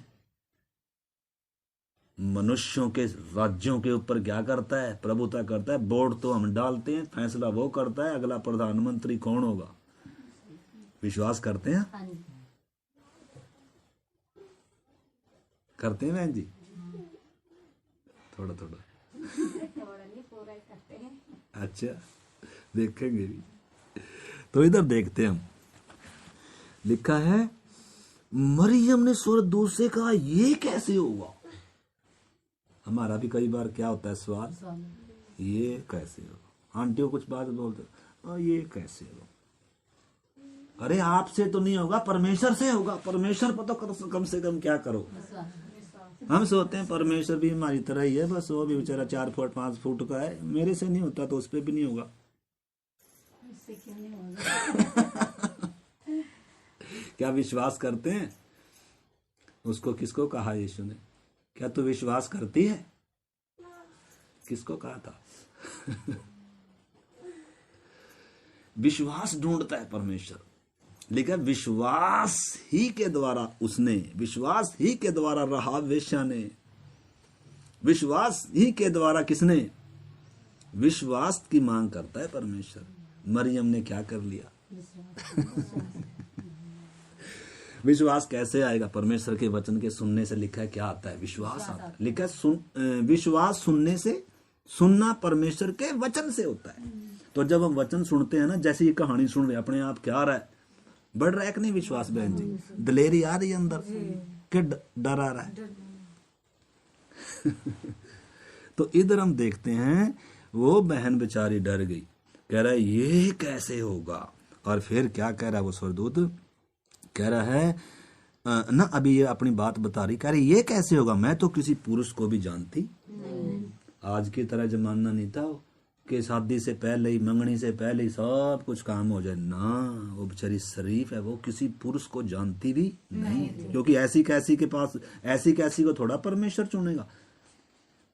मनुष्यों के राज्यों के ऊपर क्या करता है? प्रभुता करता है। वोट तो हम डालते हैं, फैसला वो करता है अगला प्रधानमंत्री कौन होगा। विश्वास करते हैं? करते हैं बहन जी? थोड़ा थोड़ा नहीं, पूरा ही करते हैं। अच्छा, देखेंगे भी। तो इधर देखते हैं हम, लिखा है मरियम ने स्वर्गदूत से कहा ये कैसे होगा। हमारा भी कई बार क्या होता है सवाल, ये कैसे होगा। आंटियों कुछ बात बोलते, ये कैसे होगा। अरे आपसे तो नहीं होगा, परमेश्वर से होगा। परमेश्वर पर तो कम से कम क्या करो। हम सोचते हैं परमेश्वर भी हमारी तरह ही है, बस वो भी बेचारा 4 फुट 5 फुट का है, मेरे से नहीं होता तो उस पर भी नहीं होगा। क्यों नहीं होगा? क्या विश्वास करते हैं? उसको किसको कहा यीशु ने? क्या तू विश्वास करती है? किसको कहा था? विश्वास ढूंढता है परमेश्वर। लिखा विश्वास ही के द्वारा उसने, विश्वास ही के द्वारा रहाब वेश्या ने, विश्वास ही के द्वारा किसने? विश्वास की मांग करता है परमेश्वर। मरियम ने क्या कर लिया? विश्वास कैसे आएगा? परमेश्वर के वचन के सुनने से। लिखा है क्या आता है? विश्वास आता है। लिखा है विश्वास सुनने से, सुनना परमेश्वर के वचन से होता है। तो जब हम वचन सुनते हैं ना, जैसे ये कहानी सुन रहे अपने आप क्या आ रहा है? बढ़ रहा है कि नहीं विश्वास बहन जी? दलेरी आ रही है अंदर कि डर आ रहा है? तो इधर हम देखते हैं वो बहन बेचारी डर गई, कह रहा है ये कैसे होगा। और फिर क्या कह रहा है वो स्वर्गदूत? कह रहा है ना, अभी ये अपनी बात बता रही, कह रही ये कैसे होगा, मैं तो किसी पुरुष को भी जानती नहीं। आज की तरह जमाना नहीं था कि शादी से पहले ही, मंगनी से पहले ही सब कुछ काम हो जाए ना। वो बेचारी शरीफ है, वो किसी पुरुष को जानती भी नहीं, क्योंकि ऐसी कैसी के पास, ऐसी कैसी को थोड़ा परमेश्वर चुनेगा,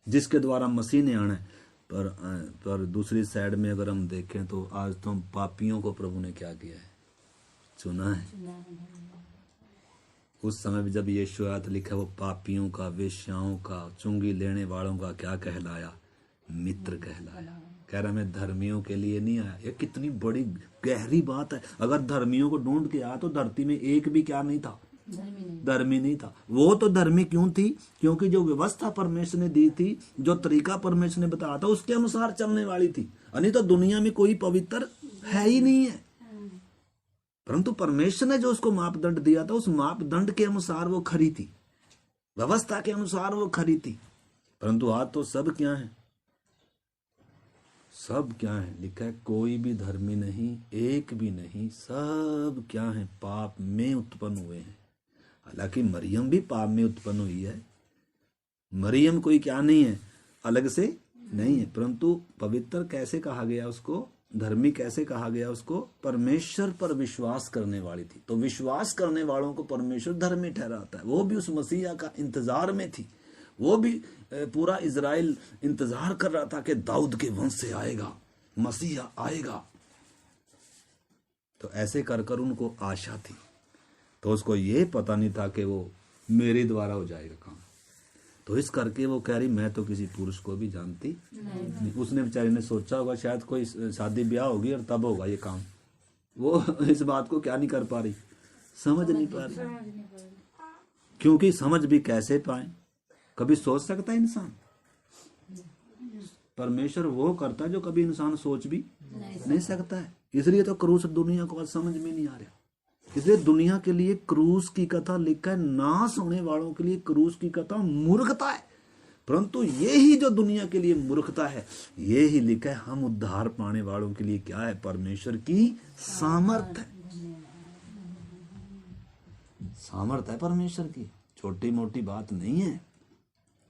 जिसके द्वारा मसीह ने आना है। पर दूसरी साइड में अगर हम देखें तो आज तो हम पापियों को प्रभु ने क्या किया है? चुना है। उस समय भी जब यीशु आया तो लिखा वो पापियों का, वेश्याओं का, चुंगी लेने वालों का क्या कहलाया? मित्र कहलाया। कह रहा मैं धर्मियों के लिए नहीं आया। ये कितनी बड़ी गहरी बात है। अगर धर्मियों को ढूंढ के आया तो धरती में एक भी क्या नहीं था? धर्मी नहीं था। वो तो धर्मी क्यों थी? क्योंकि जो व्यवस्था परमेश्वर ने दी थी, जो तरीका परमेश्वर ने बताया था, उसके अनुसार चलने वाली थी। नहीं तो दुनिया में कोई पवित्र है ही नहीं है। परंतु परमेश्वर ने जो उसको मापदंड दिया था, उस मापदंड के अनुसार वो खरी थी, व्यवस्था के अनुसार वो खरी थी। परंतु आज तो सब क्या है? सब क्या है? लिखा है कोई भी धर्मी नहीं, एक भी नहीं, सब क्या है? पाप में उत्पन्न हुए हैं। हालांकि मरियम भी पाप में उत्पन्न हुई है। मरियम कोई क्या नहीं है, अलग से नहीं है। परंतु पवित्र कैसे कहा गया उसको? धर्मी कैसे कहा गया उसको? परमेश्वर पर विश्वास करने वाली थी। तो विश्वास करने वालों को परमेश्वर धर्मी ठहराता है। वो भी उस मसीहा का इंतजार में थी। वो भी पूरा इजराइल इंतजार कर रहा था कि दाऊद के वंश से आएगा, मसीहा आएगा। तो ऐसे कर कर उनको आशा थी। तो उसको ये पता नहीं था कि वो मेरे द्वारा हो जाएगा काम। तो इस करके वो कह रही मैं तो किसी पुरुष को भी जानती नहीं। उसने बेचारी ने सोचा होगा शायद कोई शादी ब्याह होगी और तब होगा ये काम। वो इस बात को क्या नहीं कर पा रही, समझ नहीं पा रही। क्योंकि समझ भी कैसे पाए? कभी सोच सकता है इंसान? परमेश्वर वो करता है जो कभी इंसान सोच भी नहीं सकता है। इसलिए तो क्रूस दुनिया को आज समझ में नहीं आ रहा। इसलिए दुनिया के लिए क्रूस की कथा लिखा है, नाश होने वालों के लिए क्रूस की कथा मूर्खता है। परंतु ये ही जो दुनिया के लिए मूर्खता है, ये ही लिखा है हम उद्धार पाने वालों के लिए क्या है, परमेश्वर की सामर्थ है। सामर्थ है परमेश्वर की, छोटी मोटी बात नहीं है।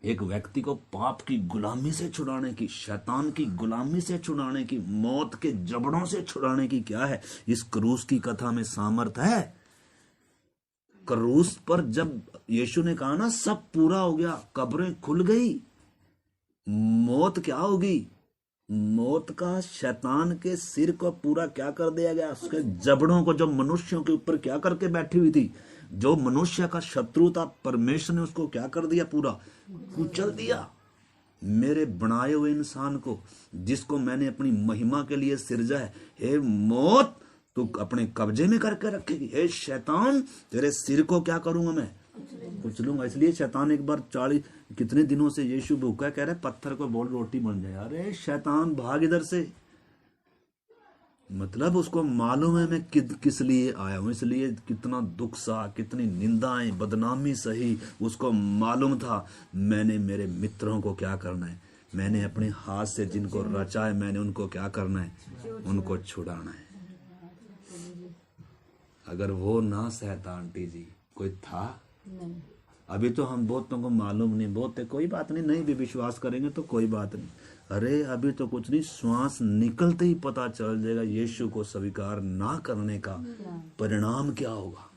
एक व्यक्ति को पाप की गुलामी से छुड़ाने की, शैतान की गुलामी से छुड़ाने की, मौत के जबड़ों से छुड़ाने की क्या है, इस क्रूस की कथा में सामर्थ है। क्रूस पर जब यीशु ने कहा ना सब पूरा हो गया, कब्रें खुल गई, मौत क्या होगी, मौत का शैतान के सिर को पूरा क्या कर दिया गया, उसके जबड़ों को जो मनुष्यों के ऊपर क्या करके बैठी हुई थी, जो मनुष्य का शत्रु था, परमेश्वर ने उसको क्या कर दिया, पूरा कुचल दिया। मेरे बनाए हुए इंसान को, जिसको मैंने अपनी महिमा के लिए सिरजा है, हे मौत तू अपने कब्जे में करके रखेगी, हे शैतान तेरे सिर को क्या करूंगा, मैं कुचलूंगा। इसलिए शैतान एक बार 40 कितने दिनों से यीशु भूखा, कह रहा है पत्थर को बोल रोटी बन जाए। अरे शैतान भाग इधर से। मतलब उसको मालूम है मैं किस लिए आया हूं, इसलिए कितना दुख सहा, कितनी निंदाएं, बदनामी सही। उसको मालूम था मैंने मेरे मित्रों को क्या करना है, मैंने अपने हाथ से जिनको रचा है, मैंने उनको क्या करना है, उनको छुड़ाना है। अगर वो ना सहता आंटी जी, कोई था नहीं। अभी तो हम बहुतों को मालूम नहीं, बहुत है, कोई बात नहीं भी विश्वास करेंगे तो कोई बात नहीं। अरे अभी तो कुछ नहीं, श्वास निकलते ही पता चल जाएगा यीशु को स्वीकार ना करने का परिणाम क्या होगा,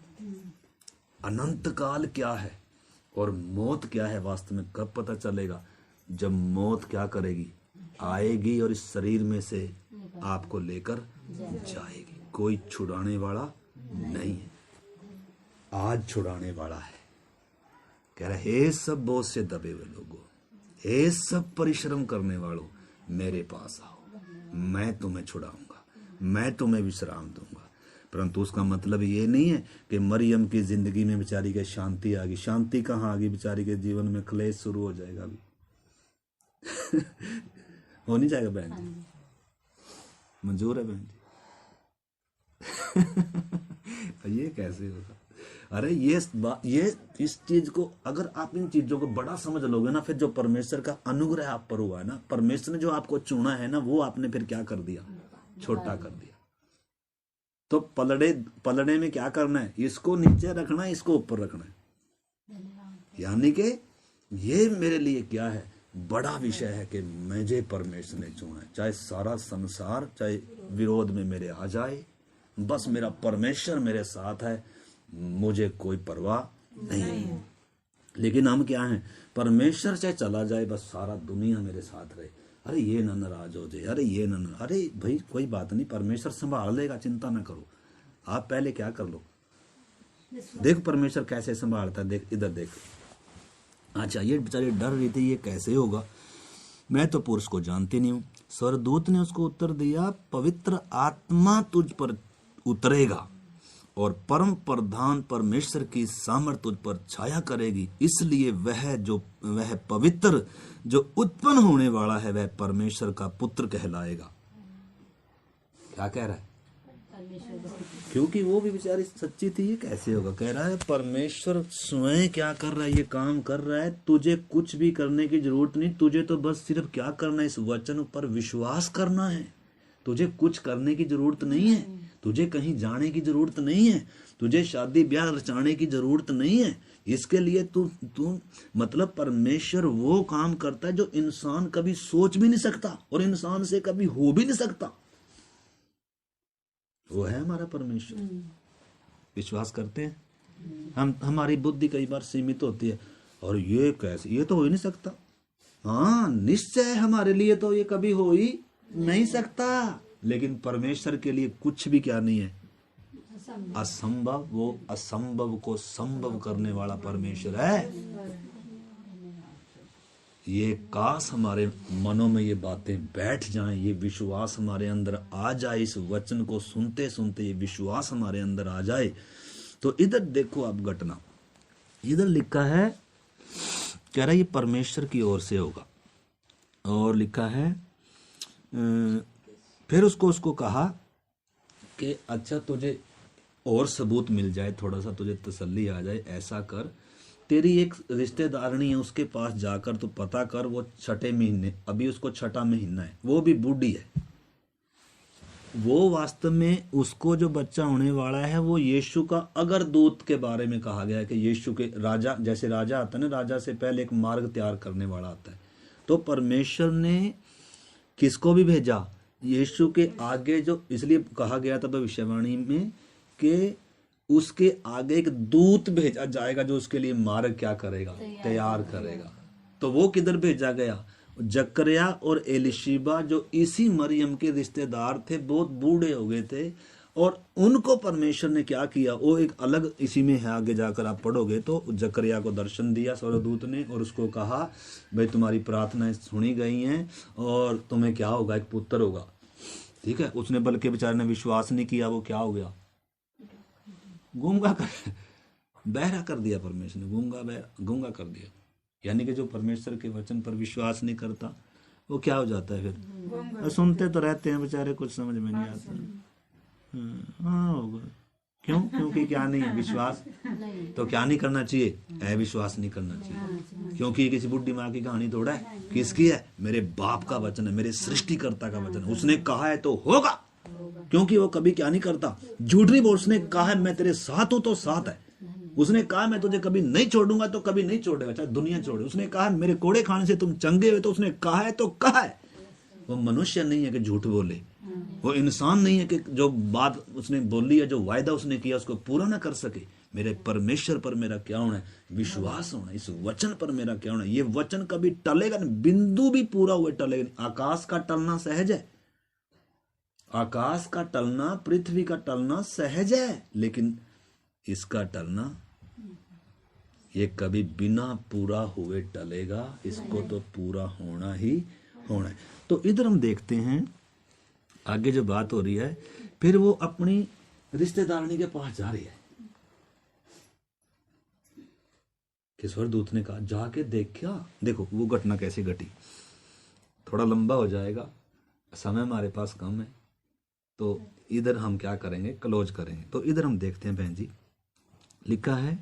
अनंत काल क्या है और मौत क्या है। वास्तव में कब पता चलेगा, जब मौत क्या करेगी, आएगी और इस शरीर में से आपको लेकर जाएगी। कोई छुड़ाने वाला नहीं है, आज छुड़ाने वाला है। कह रहा है हे सब बोझ से दबे हुए लोगों, हे सब परिश्रम करने वालों, मेरे पास आओ, मैं तुम्हें छुड़ाऊंगा, मैं तुम्हें विश्राम दूंगा। परंतु उसका मतलब ये नहीं है कि मरियम की जिंदगी में बेचारी के शांति आ गई। शांति कहाँ आ गई, बेचारी के जीवन में क्लेश शुरू हो जाएगा अभी। हो नहीं जाएगा बहन जी, मंजूर है बहन जी। ये कैसे होगा। अरे ये इस चीज को अगर आप इन चीजों को बड़ा समझ लोगे ना, फिर जो परमेश्वर का अनुग्रह आप पर हुआ है ना, परमेश्वर ने जो आपको चुना है ना, वो आपने फिर क्या कर दिया, छोटा कर दिया। तो पलड़े में क्या करना है, इसको नीचे रखना है, इसको ऊपर रखना है। यानी कि ये मेरे लिए क्या है, बड़ा विषय है कि मुझे परमेश्वर ने चुना है। चाहे सारा संसार चाहे विरोध में मेरे आ जाए, बस मेरा परमेश्वर मेरे साथ है, मुझे कोई परवाह नहीं है। लेकिन हम क्या हैं, परमेश्वर चाहे चला जाए, बस सारा दुनिया मेरे साथ रहे। अरे ये ना नाराज हो जाए, अरे ये ना, अरे भाई कोई बात नहीं, परमेश्वर संभाल लेगा, चिंता ना करो। आप पहले क्या कर लो, देख परमेश्वर कैसे संभालता है, देख इधर देख। अच्छा ये बेचारी डर रही थी, ये कैसे होगा, मैं तो पुरुष को जानती नहीं हूँ। स्वर्गदूत ने उसको उत्तर दिया, पवित्र आत्मा तुझ पर उतरेगा और परम प्रधान परमेश्वर की सामर्थ तुझ पर छाया करेगी, इसलिए वह पवित्र जो उत्पन्न होने वाला है वह परमेश्वर का पुत्र कहलाएगा। क्या कह रहा है, क्योंकि वो भी बेचारी सच्ची थी। ये कैसे होगा, कह रहा है परमेश्वर स्वयं क्या कर रहा है, ये काम कर रहा है, तुझे कुछ भी करने की जरूरत नहीं, तुझे तो बस सिर्फ क्या करना है, इस वचन पर विश्वास करना है। तुझे कुछ करने की जरूरत नहीं है, तुझे कहीं जाने की जरूरत नहीं है, तुझे शादी ब्याह रचाने की जरूरत नहीं है। इसके लिए तू मतलब परमेश्वर वो काम करता है जो इंसान कभी सोच भी नहीं सकता और इंसान से कभी हो भी नहीं सकता। वो है हमारा परमेश्वर। विश्वास करते हैं हम, हमारी बुद्धि कई बार सीमित होती है, और ये कैसे, ये तो हो ही नहीं सकता। हाँ निश्चय हमारे लिए तो ये कभी हो ही नहीं सकता, लेकिन परमेश्वर के लिए कुछ भी क्या नहीं है असंभव। वो असंभव को संभव करने वाला परमेश्वर है। ये काश हमारे मनों में ये बातें बैठ जाएं, ये विश्वास हमारे अंदर आ जाए, इस वचन को सुनते सुनते ये विश्वास हमारे अंदर आ जाए। तो इधर देखो आप घटना, इधर लिखा है, कह रहा है ये परमेश्वर की ओर से होगा। और लिखा है फिर उसको कहा कि अच्छा तुझे और सबूत मिल जाए, थोड़ा सा तुझे तसल्ली आ जाए, ऐसा कर, तेरी एक रिश्तेदारनी है उसके पास जाकर तो पता कर, वो छठे महीने, अभी उसको छठा महीना है, वो भी बूढ़ी है, वो वास्तव में उसको जो बच्चा होने वाला है वो यीशु का अगर दूत के बारे में कहा गया है कि यीशु के राजा, जैसे राजा आता है ना, राजा से पहले एक मार्ग तैयार करने वाला आता है, तो परमेश्वर ने किसको भी भेजा, यीशु के आगे, जो इसलिए कहा गया था भविष्यवाणी में कि उसके आगे एक दूत भेजा जाएगा जो उसके लिए मार्ग क्या करेगा, तैयार करेगा। तो वो किधर भेजा गया, जकरिया और एलिशिबा जो इसी मरियम के रिश्तेदार थे, बहुत बूढ़े हो गए थे, और उनको परमेश्वर ने क्या किया, वो एक अलग इसी में है, आगे जाकर आप पढ़ोगे तो जकरिया को दर्शन दिया स्वर्गदूत ने और उसको कहा भाई तुम्हारी प्रार्थनाएं सुनी गई हैं और तुम्हें क्या होगा, एक पुत्र होगा। ठीक है, उसने बल्कि बेचारे ने विश्वास नहीं किया, वो क्या हो गया, गूंगा कर, बहरा कर दिया परमेश्वर ने, गूंगा कर दिया। यानी कि जो परमेश्वर के वचन पर विश्वास नहीं करता वो क्या हो जाता है, फिर सुनते तो रहते हैं बेचारे, कुछ समझ में नहीं आता। हाँ होगा, क्यों, क्योंकि क्या नहीं है, विश्वास तो क्या नहीं करना चाहिए, अविश्वास नहीं करना चाहिए, क्योंकि किसी बुढ़ी माँ की कहानी थोड़ा है, किसकी है, मेरे बाप का वचन है, मेरे सृष्टिकर्ता का वचन है, उसने कहा है तो होगा, क्योंकि वो कभी क्या नहीं करता, झूठ नहीं बोल, उसने कहा है मैं तेरे साथ हूं तो साथ है, उसने कहा मैं तुझे कभी नहीं छोड़ूंगा तो कभी नहीं छोड़ेगा, चाहे दुनिया छोड़े, उसने कहा मेरे कोड़े खाने से तुम चंगे हुए, तो उसने कहा है तो कहा है। वो मनुष्य नहीं है कि झूठ बोले, वो इंसान नहीं है कि जो बात उसने बोली है, जो वायदा उसने किया उसको पूरा ना कर सके। मेरे परमेश्वर पर मेरा क्या होना है, विश्वास होना, इस वचन पर मेरा क्या होना है, ये वचन कभी टलेगा नहीं, बिंदु भी पूरा हुए टलेगा नहीं। आकाश का टलना सहज है, आकाश का टलना, पृथ्वी का टलना सहज है, लेकिन इसका टलना ये कभी बिना पूरा हुए टलेगा, इसको तो पूरा होना ही होना है। तो इधर हम देखते हैं आगे जो बात हो रही है, फिर वो अपनी रिश्तेदारनी के पास जा रही है कि स्वर्गदूत ने कहा जाके देखा। देखो वो घटना कैसे घटी, थोड़ा लंबा हो जाएगा, समय हमारे पास कम है, तो इधर हम क्या करेंगे, क्लोज करेंगे। तो इधर हम देखते हैं बहन जी, लिखा है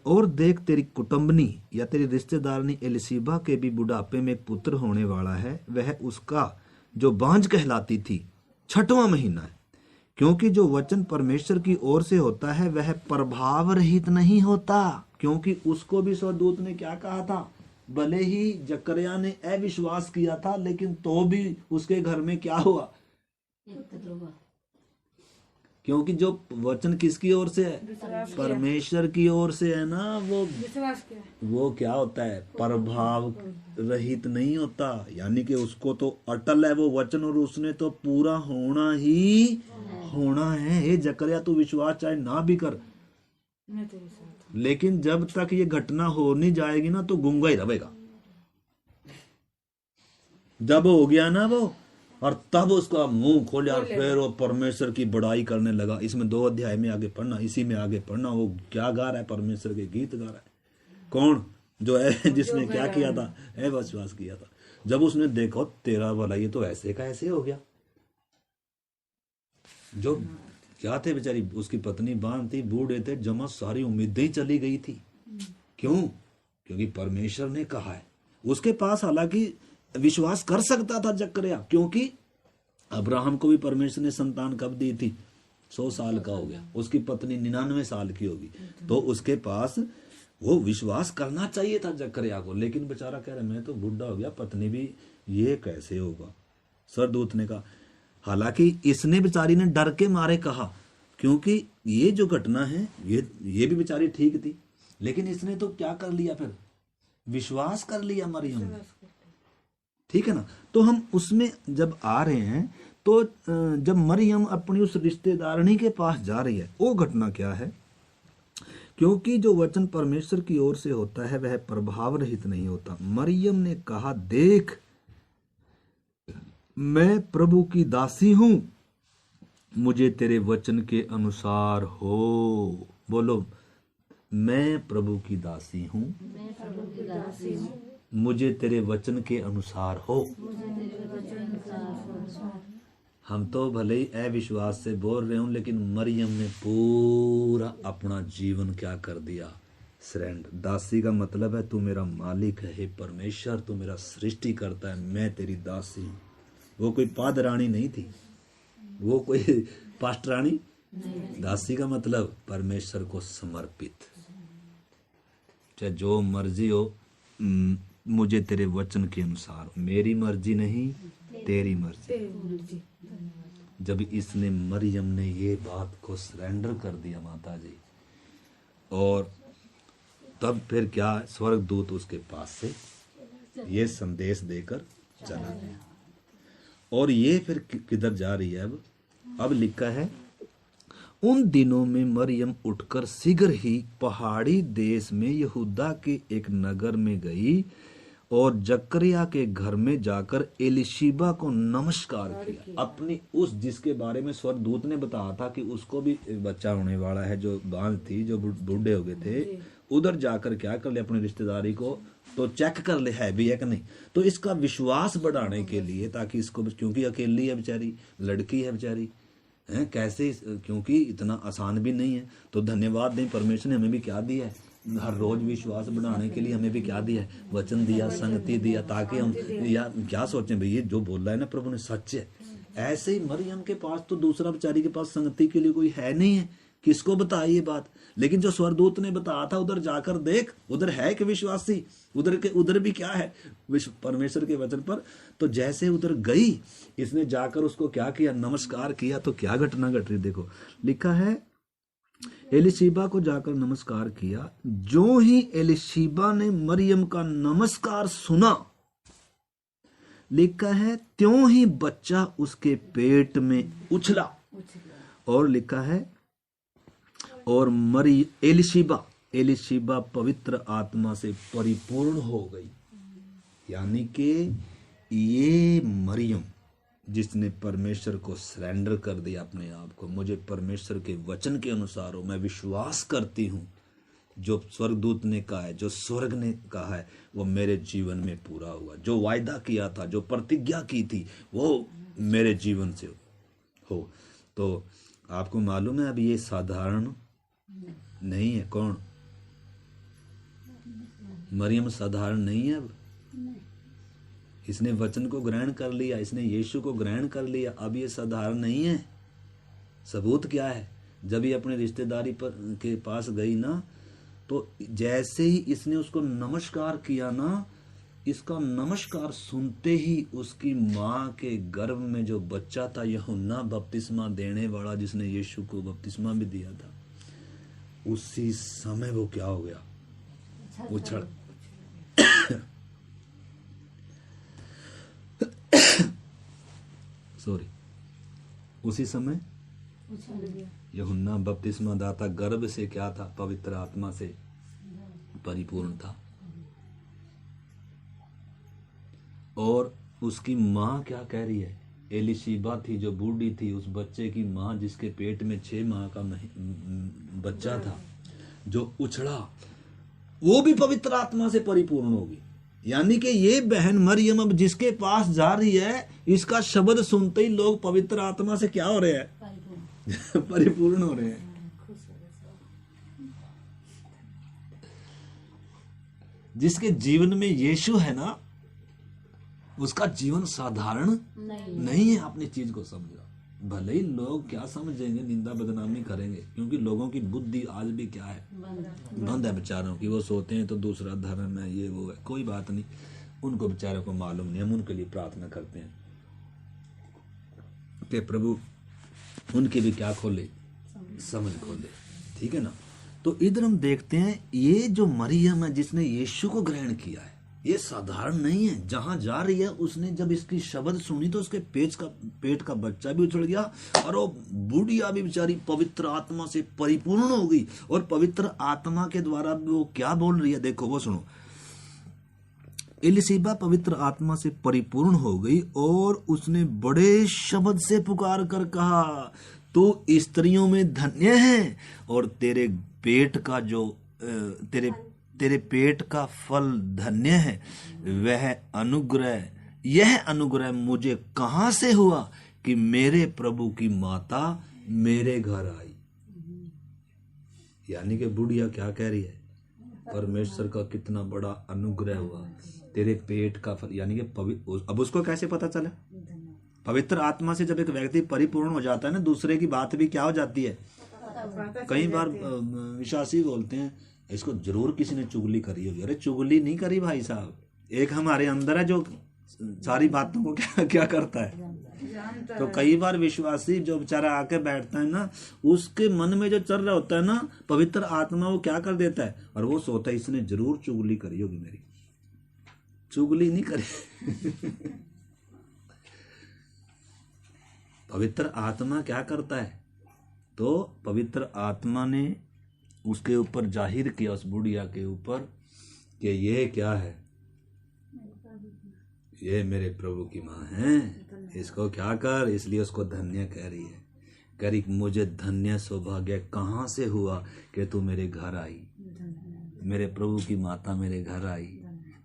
और देख तेरी कुटुंबनी या तेरी रिश्तेदारनी एलिशिबा के भी बुढ़ापे में एक पुत्र होने वाला है, वह उसका जो बांझ कहलाती थी छठवां महीना है, क्योंकि जो वचन परमेश्वर की ओर से होता है वह प्रभाव रहित नहीं होता। क्योंकि उसको भी स्वर्गदूत ने क्या कहा था, भले ही जकरिया ने अविश्वास किया था, लेकिन तो भी उसके घर में क्या हुआ, क्योंकि जो वचन किसकी ओर से है, परमेश्वर की ओर से है ना, वो क्या होता है, प्रभाव रहित नहीं होता। यानी कि उसको तो अटल है वो वचन, और उसने तो पूरा होना ही होना है। हे जकरिया तू विश्वास चाहे ना भी कर, लेकिन जब तक ये घटना हो नहीं जाएगी ना तो गूंगा ही रहेगा। जब हो गया ना वो, और तब उसका मुंह खोला और फिर वो परमेश्वर की बड़ाई करने लगा। इसमें 2 अध्याय में आगे पढ़ना, इसी में आगे पढ़ना, वो क्या गा रहा है, परमेश्वर के गीत गा रहा है। कौन, जो है जिसने क्या किया था, विश्वास किया था। जब उसने देखो तेरा भला ये तो ऐसे का ऐसे हो गया। जो क्या थे बेचारी, उसकी पत्नी बांध थी, बूढ़े थे, जमा सारी उम्मीदें ही चली गई थी। क्यों, क्योंकि परमेश्वर ने कहा है। उसके पास हालांकि विश्वास कर सकता था जकरिया, क्योंकि अब्राहम को भी परमेश्वर ने संतान कब दी थी, 100 साल का हो गया, उसकी पत्नी 99 साल की होगी, तो उसके पास वो विश्वास करना चाहिए था जकरिया को। लेकिन बेचारा कह रहा मैं तो बूढ़ा हो गया, पत्नी भी, ये कैसे होगा। स्वर्गदूत ने कहा, हालांकि इसने बेचारी ने डर के मारे कहा, क्योंकि ये जो घटना है ये भी बेचारी ठीक थी, लेकिन इसने तो क्या कर लिया, फिर विश्वास कर लिया मरियम ने। ठीक है ना। तो हम उसमें जब आ रहे हैं, तो जब मरियम अपनी उस रिश्तेदारनी के पास जा रही है, वो घटना क्या है, क्योंकि जो वचन परमेश्वर की ओर से होता है वह प्रभाव रहित नहीं होता। मरियम ने कहा, देख मैं प्रभु की दासी हूं, मुझे तेरे वचन के अनुसार हो। बोलो, मैं प्रभु की दासी हूं, मुझे तेरे वचन के अनुसार हो। हम तो भले ही अविश्वास से बोल रहे हूं, लेकिन मरियम ने पूरा अपना जीवन क्या कर दिया, सरेंडर। दासी का मतलब है तू मेरा मालिक है, हे परमेश्वर तू मेरा सृष्टि करता है, मैं तेरी दासी हूं। वो कोई पाद रानी नहीं थी, वो कोई पास्ट रानी। दासी का मतलब परमेश्वर को समर्पित, चाहे जो मर्जी हो, मुझे तेरे वचन के अनुसार, मेरी मर्जी नहीं तेरी मर्जी। जब इसने मरियम ने ये बात को सरेंडर कर दिया माता जी, और तब फिर क्या, स्वर्गदूत उसके पास से ये संदेश देकर चला गया। और ये फिर किधर जा रही है अब लिखा है, उन दिनों में मरियम उठकर शीघ्र ही पहाड़ी देश में यहूदा के एक नगर में गई और जकरिया के घर में जाकर एलिशिबा को नमस्कार किया। अपनी उस जिसके बारे में स्वर्गदूत ने बताया था कि उसको भी बच्चा होने वाला है, जो बांझ थी, जो बूढ़े हो गए थे, उधर जाकर क्या कर ले, अपनी रिश्तेदारी को तो चेक कर ले है भी है कि नहीं। तो इसका विश्वास बढ़ाने के लिए, ताकि इसको, क्योंकि अकेली है बेचारी, लड़की है बेचारी, है कैसे, क्योंकि इतना आसान भी नहीं है। तो धन्यवाद दें, परमेश्वर ने हमें भी क्या दिया है, हर रोज विश्वास बढ़ाने के लिए हमें भी क्या दिया है, वचन दिया, संगति दिया, ताकि हम या क्या सोचें भाई ये जो बोल रहा है ना प्रभु ने सच है। ऐसे ही मरियम के पास तो दूसरा बेचारी के पास संगति के लिए कोई है नहीं है, किसको बताए ये बात। लेकिन जो स्वर्गदूत ने बताया था, उधर जाकर देख, उधर है कि विश्वासी, उधर भी क्या है, परमेश्वर के वचन पर। तो जैसे उधर गई, इसने जाकर उसको क्या किया, नमस्कार किया। तो क्या घटना घट रही देखो, लिखा है एलिशिबा को जाकर नमस्कार किया। जो ही एलिशिबा ने मरियम का नमस्कार सुना, लिखा है त्यों ही बच्चा उसके पेट में उछला। और लिखा है और एलिशिबा पवित्र आत्मा से परिपूर्ण हो गई। यानी कि ये मरियम जिसने परमेश्वर को सरेंडर कर दिया अपने आप को, मुझे परमेश्वर के वचन के अनुसार हो, मैं विश्वास करती हूँ जो स्वर्गदूत ने कहा है, जो स्वर्ग ने कहा है, वो मेरे जीवन में पूरा हुआ। जो वायदा किया था, जो प्रतिज्ञा की थी, वो मेरे जीवन से हो। तो आपको मालूम है अब ये साधारण नहीं है। कौन? मरियम साधारण नहीं है। अब इसने वचन को ग्रहण कर लिया, इसने यीशु को ग्रहण कर लिया। अब ये साधारण नहीं है। सबूत क्या है, जब ये अपने रिश्तेदारी के पास गई ना, तो जैसे ही इसने उसको नमस्कार किया ना, इसका नमस्कार सुनते ही उसकी माँ के गर्भ में जो बच्चा था, यूहन्ना बपतिस्मा देने वाला, जिसने यीशु को बपतिस्मा भी दिया था, उसी समय वो क्या हो गया, उछल उसी समय यूहन्ना बपतिस्मा दाता गर्भ से क्या था, पवित्र आत्मा से परिपूर्ण था। और उसकी माँ क्या कह रही है, एलिशिबा थी जो बूढ़ी थी, उस बच्चे की माँ जिसके पेट में 6 माह का बच्चा था जो उछड़ा, वो भी पवित्र आत्मा से परिपूर्ण होगी। यानी कि ये बहन मरियम अब जिसके पास जा रही है, इसका शब्द सुनते ही लोग पवित्र आत्मा से क्या हो रहे हैं, परिपूर्ण हो रहे हैं। जिसके जीवन में यीशु है ना, उसका जीवन साधारण नहीं है। अपनी चीज को समझो, भले ही लोग क्या समझेंगे, निंदा बदनामी करेंगे, क्योंकि लोगों की बुद्धि आज भी क्या है, बंद है बेचारों की। वो सोते हैं तो दूसरा धर्म है, ये वो है, कोई बात नहीं, उनको बेचारों को मालूम नहीं। हम उनके लिए प्रार्थना करते हैं कि प्रभु उनकी भी क्या खोले, समझ खोले, ठीक है ना। तो इधर हम देखते हैं ये जो मरियम है जिसने यीशु को ग्रहण किया है, ये साधारण नहीं है। जहां जा रही है, उसने जब इसकी शब्द सुनी तो उसके पेट का बच्चा भी उछल गया, और वो बुढ़िया भी बेचारी पवित्र आत्मा से परिपूर्ण हो गई। और पवित्र आत्मा के द्वारा वो क्या बोल रही है, देखो वो सुनो। एलिशिबा पवित्र आत्मा से परिपूर्ण हो गई और उसने बड़े शब्द से पुकार कर कहा, तू स्त्रियों में धन्य है और तेरे पेट का जो तेरे तेरे पेट का फल धन्य है, वह अनुग्रह, यह अनुग्रह मुझे कहां से हुआ कि मेरे प्रभु की माता मेरे घर आई। यानी कि बुढ़िया क्या कह रही है, परमेश्वर का कितना बड़ा अनुग्रह हुआ, तेरे पेट का फल, यानी कि अब उसको कैसे पता चला? पवित्र आत्मा से जब एक व्यक्ति परिपूर्ण हो जाता है ना, दूसरे की बात भी क्या हो जाती है। कई बार विश्वासी बोलते हैं इसको जरूर किसी ने चुगली करी होगी। अरे चुगली नहीं करी भाई साहब, एक हमारे अंदर है जो सारी बातों को क्या करता है। तो कई बार विश्वासी जो बेचारा आके बैठता है ना, उसके मन में जो चल रहा होता है ना, पवित्र आत्मा वो क्या कर देता है, और वो सोता है इसने जरूर चुगली करी होगी मेरी। चुगली नहीं करी। पवित्र आत्मा क्या करता है, तो पवित्र आत्मा ने उसके ऊपर जाहिर किया, उस बुढ़िया के ऊपर, कि ये क्या है, ये मेरे प्रभु की माँ है, इसको क्या कर। इसलिए उसको धन्य कह रही है, कह रही मुझे धन्य सौभाग्य कहाँ से हुआ कि तू मेरे घर आई, मेरे प्रभु की माता मेरे घर आई,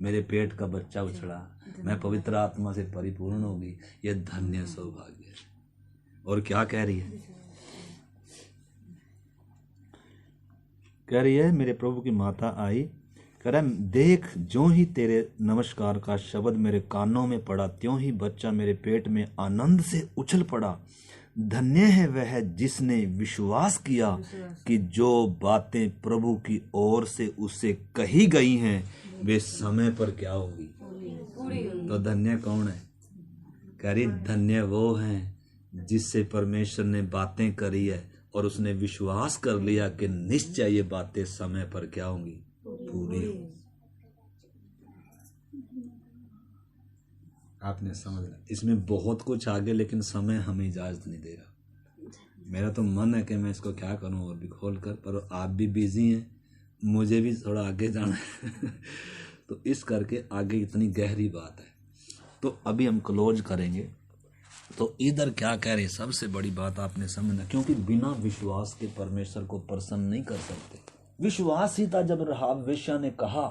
मेरे पेट का बच्चा उछड़ा, मैं पवित्र आत्मा से परिपूर्ण होगी, ये धन्य सौभाग्य है। और क्या कह रही है, कह रही है मेरे प्रभु की माता आई, कह रहा देख जो ही तेरे नमस्कार का शब्द मेरे कानों में पड़ा, त्यों ही बच्चा मेरे पेट में आनंद से उछल पड़ा। धन्य है वह जिसने विश्वास किया कि जो बातें प्रभु की ओर से उससे कही गई हैं वे समय पर क्या होगी। तो धन्य कौन है, कह रही धन्य वो हैं जिससे परमेश्वर ने बातें करी है और उसने विश्वास कर लिया कि निश्चय ये बातें समय पर क्या होंगी, पूरी हो। आपने समझ लिया, इसमें बहुत कुछ आगे, लेकिन समय हमें इजाजत नहीं दे रहा। मेरा तो मन है कि मैं इसको क्या करूं और भी खोल कर, पर आप भी बिजी हैं, मुझे भी थोड़ा आगे जाना है। तो इस करके आगे इतनी गहरी बात है। तो अभी हम क्लोज करेंगे। तो इधर क्या कह रहे, सबसे बड़ी बात आपने समझना, क्योंकि बिना विश्वास के परमेश्वर को प्रसन्न नहीं कर सकते। विश्वास ही था जब रहाब वेश्या ने कहा,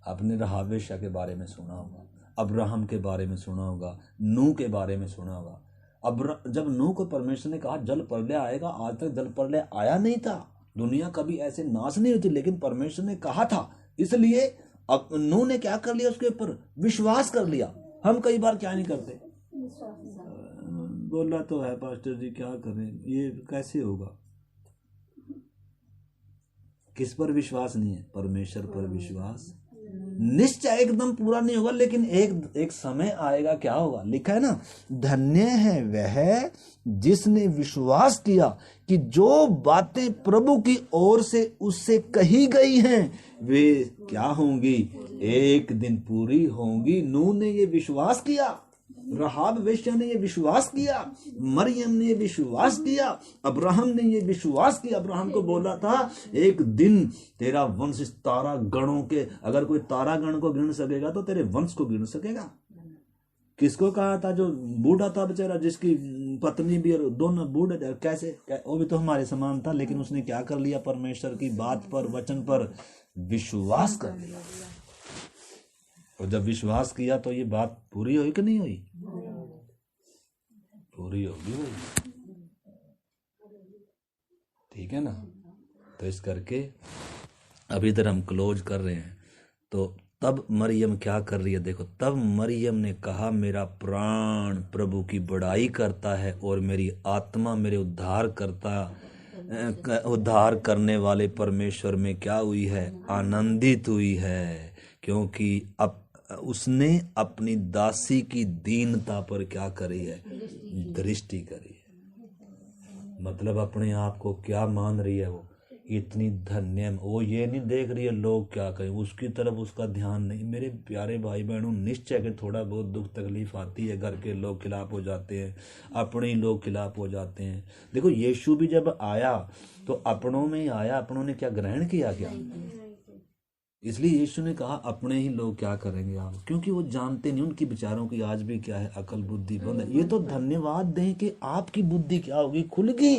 आपने रहाब वेश्या के बारे में सुना होगा, अब्राहम के बारे में सुना होगा, नूह के बारे में सुना होगा। अब जब नूह को परमेश्वर ने कहा जल प्रलय आएगा, आज तक जल प्रलय आया नहीं था, दुनिया कभी ऐसे नाश नहीं हुई थी, लेकिन परमेश्वर ने कहा था, इसलिए अब नूह ने क्या कर लिया, उसके ऊपर विश्वास कर लिया। हम कई बार क्या नहीं करते, बोला तो है पास्टर जी क्या करें, ये कैसे होगा। किस पर विश्वास नहीं है, परमेश्वर पर विश्वास। निश्चय एकदम पूरा नहीं होगा, लेकिन एक समय आएगा, क्या होगा, लिखा है ना, धन्य है वह जिसने विश्वास किया कि जो बातें प्रभु की ओर से उससे कही गई हैं वे क्या होंगी, एक दिन पूरी होंगी। नूह ने ये विश्वास किया, रहाब वेश्या ने ये विश्वास किया, मरियम ने ये विश्वास किया, अब्राहम ने ये विश्वास किया। अब्राहम को बोला था एक दिन तेरा वंश इस तारा गणों के, अगर कोई तारा गण को गिन सकेगा तो तेरे वंश को गिन सकेगा। किसको कहा था, जो बूढ़ा था बेचारा, जिसकी पत्नी भी और दोनों बूढ़े थे, कैसे वो भी तो हमारे समान था, लेकिन उसने क्या कर लिया, परमेश्वर की बात पर, वचन पर विश्वास कर लिया। और जब विश्वास किया तो ये बात पूरी हुई कि नहीं हुई, पूरी होगी भाई, ठीक है ना। तो इस करके अभी इधर हम क्लोज कर रहे हैं। तो तब मरियम क्या कर रही है, देखो, तब मरियम ने कहा मेरा प्राण प्रभु की बड़ाई करता है और मेरी आत्मा मेरे उद्धार करने वाले परमेश्वर में क्या हुई है, आनंदित हुई है, क्योंकि अब उसने अपनी दासी की दीनता पर क्या करी है, दृष्टि करी है। मतलब अपने आप को क्या मान रही है, वो इतनी धन्य, वो ये नहीं देख रही है लोग क्या कहें, उसकी तरफ उसका ध्यान नहीं। मेरे प्यारे भाई बहनों, निश्चय के थोड़ा बहुत दुख तकलीफ आती है, घर के लोग खिलाफ हो जाते हैं, अपने ही लोग खिलाफ हो जाते हैं। देखो यीशु भी जब आया तो अपनों में ही आया, अपनों ने क्या ग्रहण किया क्या, इसलिए यीशु ने कहा अपने ही लोग क्या करेंगे आप, क्योंकि वो जानते नहीं उनकी विचारों की आज भी क्या है, अकल बुद्धि बंद है। ये तो धन्यवाद दें कि आपकी बुद्धि क्या होगी, खुल गई।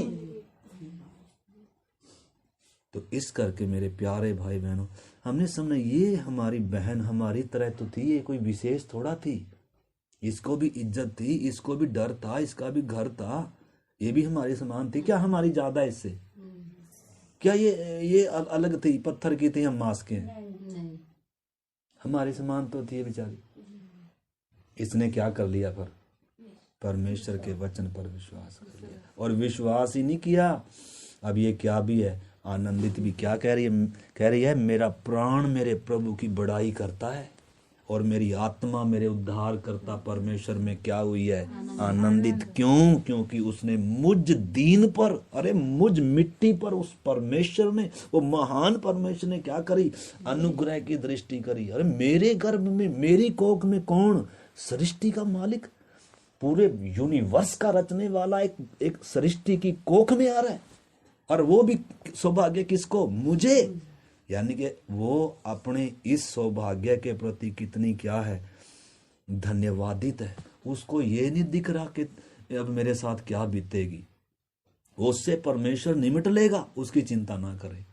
तो इस करके मेरे प्यारे भाई बहनों, हमने समझा ये हमारी बहन हमारी तरह तो थी, ये कोई विशेष थोड़ा थी, इसको भी इज्जत थी, इसको भी डर था, इसका भी घर था, ये भी हमारी समान थी। क्या हमारी ज्यादा इससे? क्या ये अलग थी, पत्थर की थी, हम मांस के हैं? हमारे समान तो थी ये बेचारी। इसने क्या कर लिया? पर परमेश्वर के वचन पर विश्वास कर लिया। और विश्वास ही नहीं किया, अब ये क्या भी है, आनंदित भी क्या कह रही है, मेरा प्राण मेरे प्रभु की बड़ाई करता है और मेरी आत्मा मेरे उद्धार करता परमेश्वर में क्या हुई है? आनंदित। क्यों? क्योंकि उसने मुझ दीन पर, अरे मुझ मिट्टी पर उस परमेश्वर ने, वो महान परमेश्वर ने क्या करी? अनुग्रह की दृष्टि करी। अरे मेरे गर्भ में, मेरी कोख में कौन? सृष्टि का मालिक, पूरे यूनिवर्स का रचने वाला एक सृष्टि की कोख में आ रहा है, और वो भी सौभाग्य किसको? मुझे। यानी कि वो अपने इस सौभाग्य के प्रति कितनी क्या है? धन्यवादित है। उसको ये नहीं दिख रहा कि अब मेरे साथ क्या बीतेगी, उससे परमेश्वर निमिट लेगा, उसकी चिंता ना करें।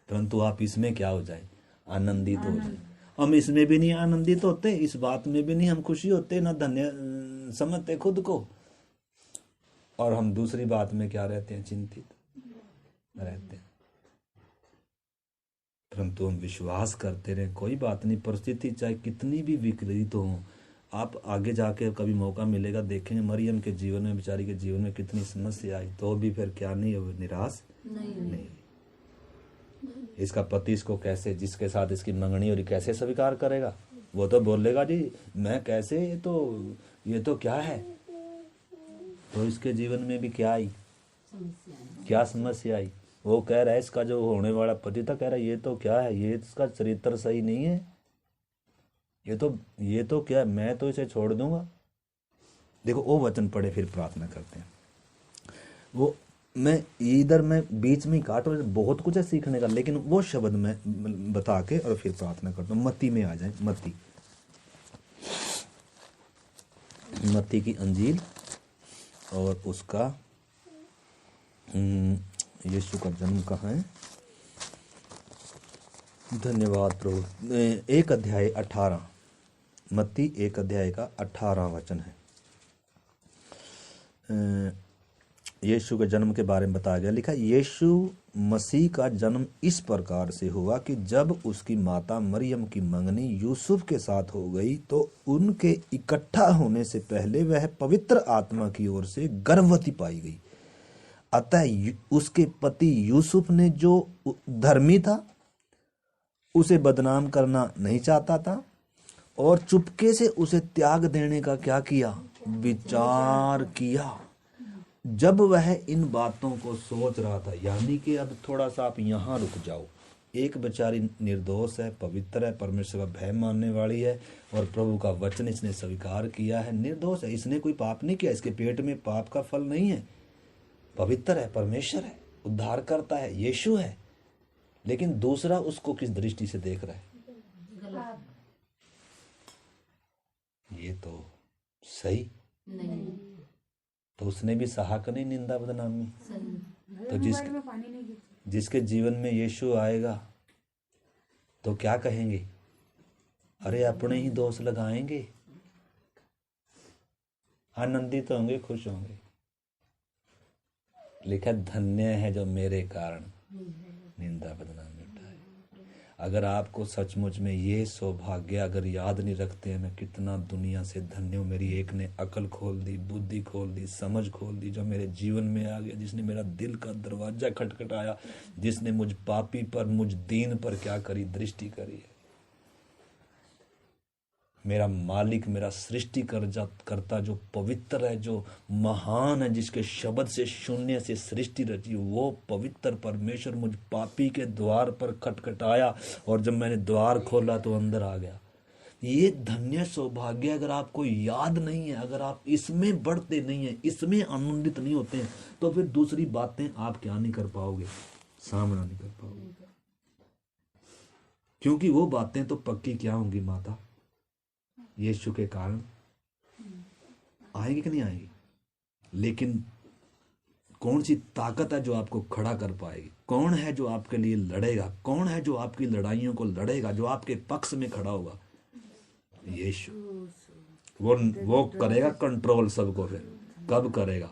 परंतु आप इसमें क्या हो जाए? आनंदित हो जाए। हम इसमें भी नहीं आनंदित होते, इस बात में भी नहीं हम खुशी होते, ना धन्य समझते खुद को, और हम दूसरी बात में क्या रहते हैं? चिंतित रहते हैं। परंतु हम विश्वास करते रहे, कोई बात नहीं, परिस्थिति चाहे कितनी भी विपरीत हो, आप आगे जाके कभी मौका मिलेगा देखेंगे मरियम के जीवन में, बेचारी के जीवन में कितनी समस्या आई, तो भी फिर क्या नहीं हो, निराश नहीं। इसका पति इसको कैसे, जिसके साथ इसकी मंगनी और कैसे स्वीकार करेगा? वो तो बोलेगा जी मैं कैसे, ये तो क्या है। तो इसके जीवन में भी क्या आई? क्या समस्या आई? वो कह रहा है, इसका जो होने वाला पति था कह रहा है ये तो क्या है, ये इसका चरित्र सही नहीं है, ये तो क्या, मैं तो इसे छोड़ दूंगा। देखो वो वचन पढ़े, फिर प्रार्थना करते हैं। वो मैं बीच में काट रहा, बहुत कुछ है सीखने का, लेकिन वो शब्द मैं बता के और फिर प्रार्थना करता हूँ। मत्ती में आ जाए, मत्ती की अंजील और उसका यीशु का जन्म कहाँ है? धन्यवाद प्रभु। 1 अध्याय 18, मत्ती 1 अध्याय का 18 वचन है। यीशु के जन्म के बारे में बताया गया, लिखा यीशु मसीह का जन्म इस प्रकार से हुआ कि जब उसकी माता मरियम की मंगनी यूसुफ के साथ हो गई तो उनके इकट्ठा होने से पहले वह पवित्र आत्मा की ओर से गर्भवती पाई गई। अतः उसके पति यूसुफ ने, जो धर्मी था, उसे बदनाम करना नहीं चाहता था और चुपके से उसे त्याग देने का क्या किया? विचार किया। जब वह इन बातों को सोच रहा था, यानी कि अब थोड़ा सा आप यहाँ रुक जाओ, एक बेचारी निर्दोष है, पवित्र है, परमेश्वर का भय मानने वाली है और प्रभु का वचन इसने स्वीकार किया है, निर्दोष है, इसने कोई पाप नहीं किया, इसके पेट में पाप का फल नहीं है, पवित्र है, परमेश्वर है, उद्धार करता है, यीशु है। लेकिन दूसरा उसको किस दृष्टि से देख रहा है? ये तो सही नहीं, तो उसने भी सहा का नहीं निंदा बदनामी। तो जिसके जीवन में यीशु आएगा तो क्या कहेंगे? अरे अपने ही दोष लगाएंगे, आनंदित होंगे, खुश होंगे। लिखा धन्य है जो मेरे कारण निंदा बदनामी उठाए। अगर आपको सचमुच में ये सौभाग्य अगर याद नहीं रखते हैं, मैं कितना दुनिया से धन्य हूँ। मेरी एक ने अकल खोल दी, बुद्धि खोल दी, समझ खोल दी, जो मेरे जीवन में आ गया, जिसने मेरा दिल का दरवाजा खटखटाया, जिसने मुझ पापी पर, मुझ दीन पर क्या करी? दृष्टि करी है। मेरा मालिक, मेरा सृष्टि करता जो पवित्र है, जो महान है, जिसके शब्द से शून्य से सृष्टि रची, वो पवित्र परमेश्वर मुझ पापी के द्वार पर खटखटाया और जब मैंने द्वार खोला तो अंदर आ गया। ये धन्य सौभाग्य अगर आपको याद नहीं है, अगर आप इसमें बढ़ते नहीं है, इसमें आनंदित नहीं होते हैं, तो फिर दूसरी बातें आप क्या नहीं कर पाओगे? सामना नहीं कर पाओगे। क्योंकि वो बातें तो पक्की क्या होंगी माता? यीशु के कारण आएगी कि नहीं आएगी? लेकिन कौन सी ताकत है जो आपको खड़ा कर पाएगी? कौन है जो आपके लिए लड़ेगा? कौन है जो आपकी लड़ाइयों को लड़ेगा, जो आपके पक्ष में खड़ा होगा? यीशु। वो करेगा कंट्रोल सबको। फिर कब करेगा?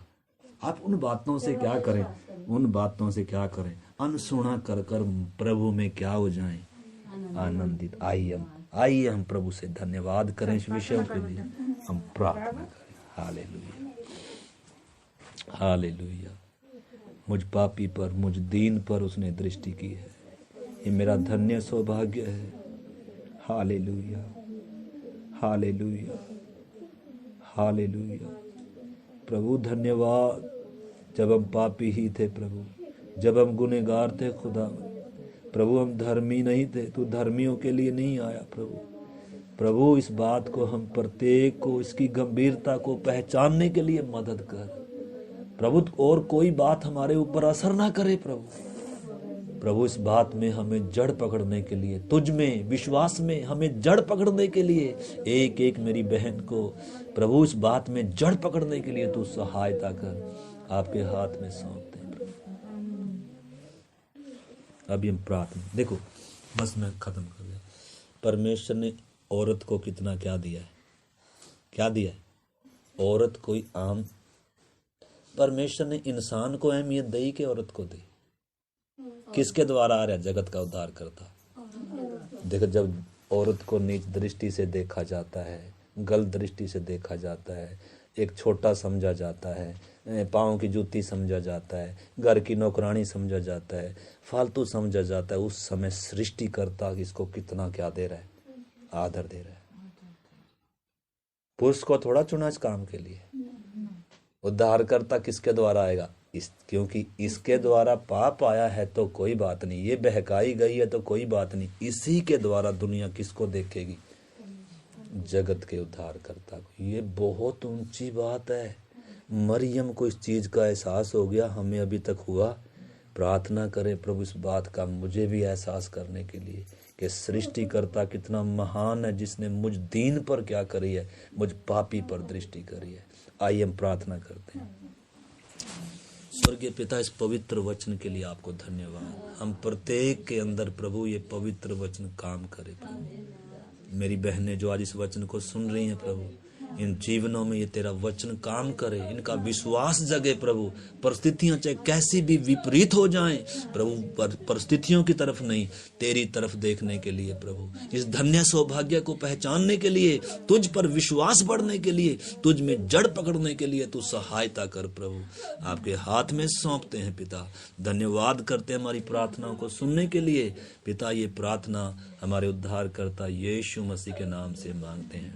आप उन बातों से क्या करें, उन बातों से क्या करें? अनसुना कर कर प्रभु में क्या हो जाएं? आनंदित। आइए हम प्रभु से धन्यवाद करें इस विषय के लिए। हम प्रार्थना करें। Hallelujah, hallelujah. मुझ पापी पर, मुझ दीन पर उसने दृष्टि की है। ये मेरा धन्य सौभाग्य है। Hallelujah, hallelujah, hallelujah. प्रभु धन्यवाद। जब हम पापी ही थे प्रभु, जब हम गुनहगार थे खुदा, प्रभु हम धर्मी नहीं थे, तू धर्मियों के लिए नहीं आया प्रभु। प्रभु इस बात को हम प्रत्येक को, इसकी गंभीरता को पहचानने के लिए मदद कर प्रभु। और कोई बात हमारे ऊपर असर ना करे प्रभु। इस बात में हमें जड़ पकड़ने के लिए, तुझ में विश्वास में हमें जड़ पकड़ने के लिए, एक एक मेरी बहन को प्रभु इस बात में जड़ पकड़ने के लिए तू सहायता कर। आपके हाथ में सौंपते हैं प्रभु। अभी हम प्रार्थना, देखो बस मैं खत्म कर दिया। परमेश्वर ने औरत को कितना क्या दिया है? क्या दिया है? औरत कोई आम, परमेश्वर ने इंसान को अहमियत दी कि औरत को दी? किसके द्वारा आ रहा है? जगत का उद्धार करता। देखो, जब औरत को नीच दृष्टि से देखा जाता है, गलत दृष्टि से देखा जाता है, एक छोटा समझा जाता है, पाँव की जूती समझा जाता है, घर की नौकरानी समझा जाता है, फालतू समझा जाता है, उस समय सृष्टिकर्ता इसको कितना क्या दे रहा है? आदर दे रहा है। पुरुष को थोड़ा चुना इस काम के लिए। उद्धारकर्ता किसके द्वारा आएगा? क्योंकि इसके द्वारा पाप आया है तो कोई बात नहीं, ये बहकाई गई है तो कोई बात नहीं, इसी के द्वारा दुनिया किसको देखेगी? जगत के उद्धारकर्ता को। ये बहुत ऊंची बात है। मरियम को इस चीज का एहसास हो गया, हमें अभी तक हुआ। प्रार्थना करें प्रभु इस बात का मुझे भी एहसास करने के लिए कि सृष्टिकर्ता कितना महान है, जिसने मुझ दीन पर क्या करी है? मुझ पापी पर दृष्टि करी है। आइए हम प्रार्थना करते हैं। स्वर्गीय पिता, इस पवित्र वचन के लिए आपको धन्यवाद। हम प्रत्येक के अंदर प्रभु ये पवित्र वचन काम करे प्रभु। मेरी बहनें जो आज इस वचन को सुन रही हैं प्रभु, इन जीवनों में ये तेरा वचन काम करे, इनका विश्वास जगे प्रभु। परिस्थितियां चाहे कैसी भी विपरीत हो जाएं प्रभु, परिस्थितियों की तरफ नहीं, तेरी तरफ देखने के लिए प्रभु, इस धन्य सौभाग्य को पहचानने के लिए, तुझ पर विश्वास बढ़ने के लिए, तुझ में जड़ पकड़ने के लिए तू सहायता कर प्रभु। आपके हाथ में सौंपते हैं पिता। धन्यवाद करते हैं हमारी प्रार्थनाओं को सुनने के लिए पिता। ये प्रार्थना हमारे उद्धारकर्ता यीशु मसीह के नाम से मांगते हैं,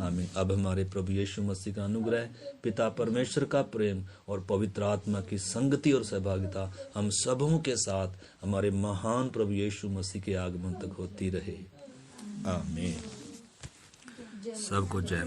आमीन। अब हमारे प्रभु यीशु मसीह का अनुग्रह, पिता परमेश्वर का प्रेम और पवित्र आत्मा की संगति और सहभागिता हम सबों के साथ हमारे महान प्रभु यीशु मसीह के आगमन तक होती रहे, आमीन। सबको जय।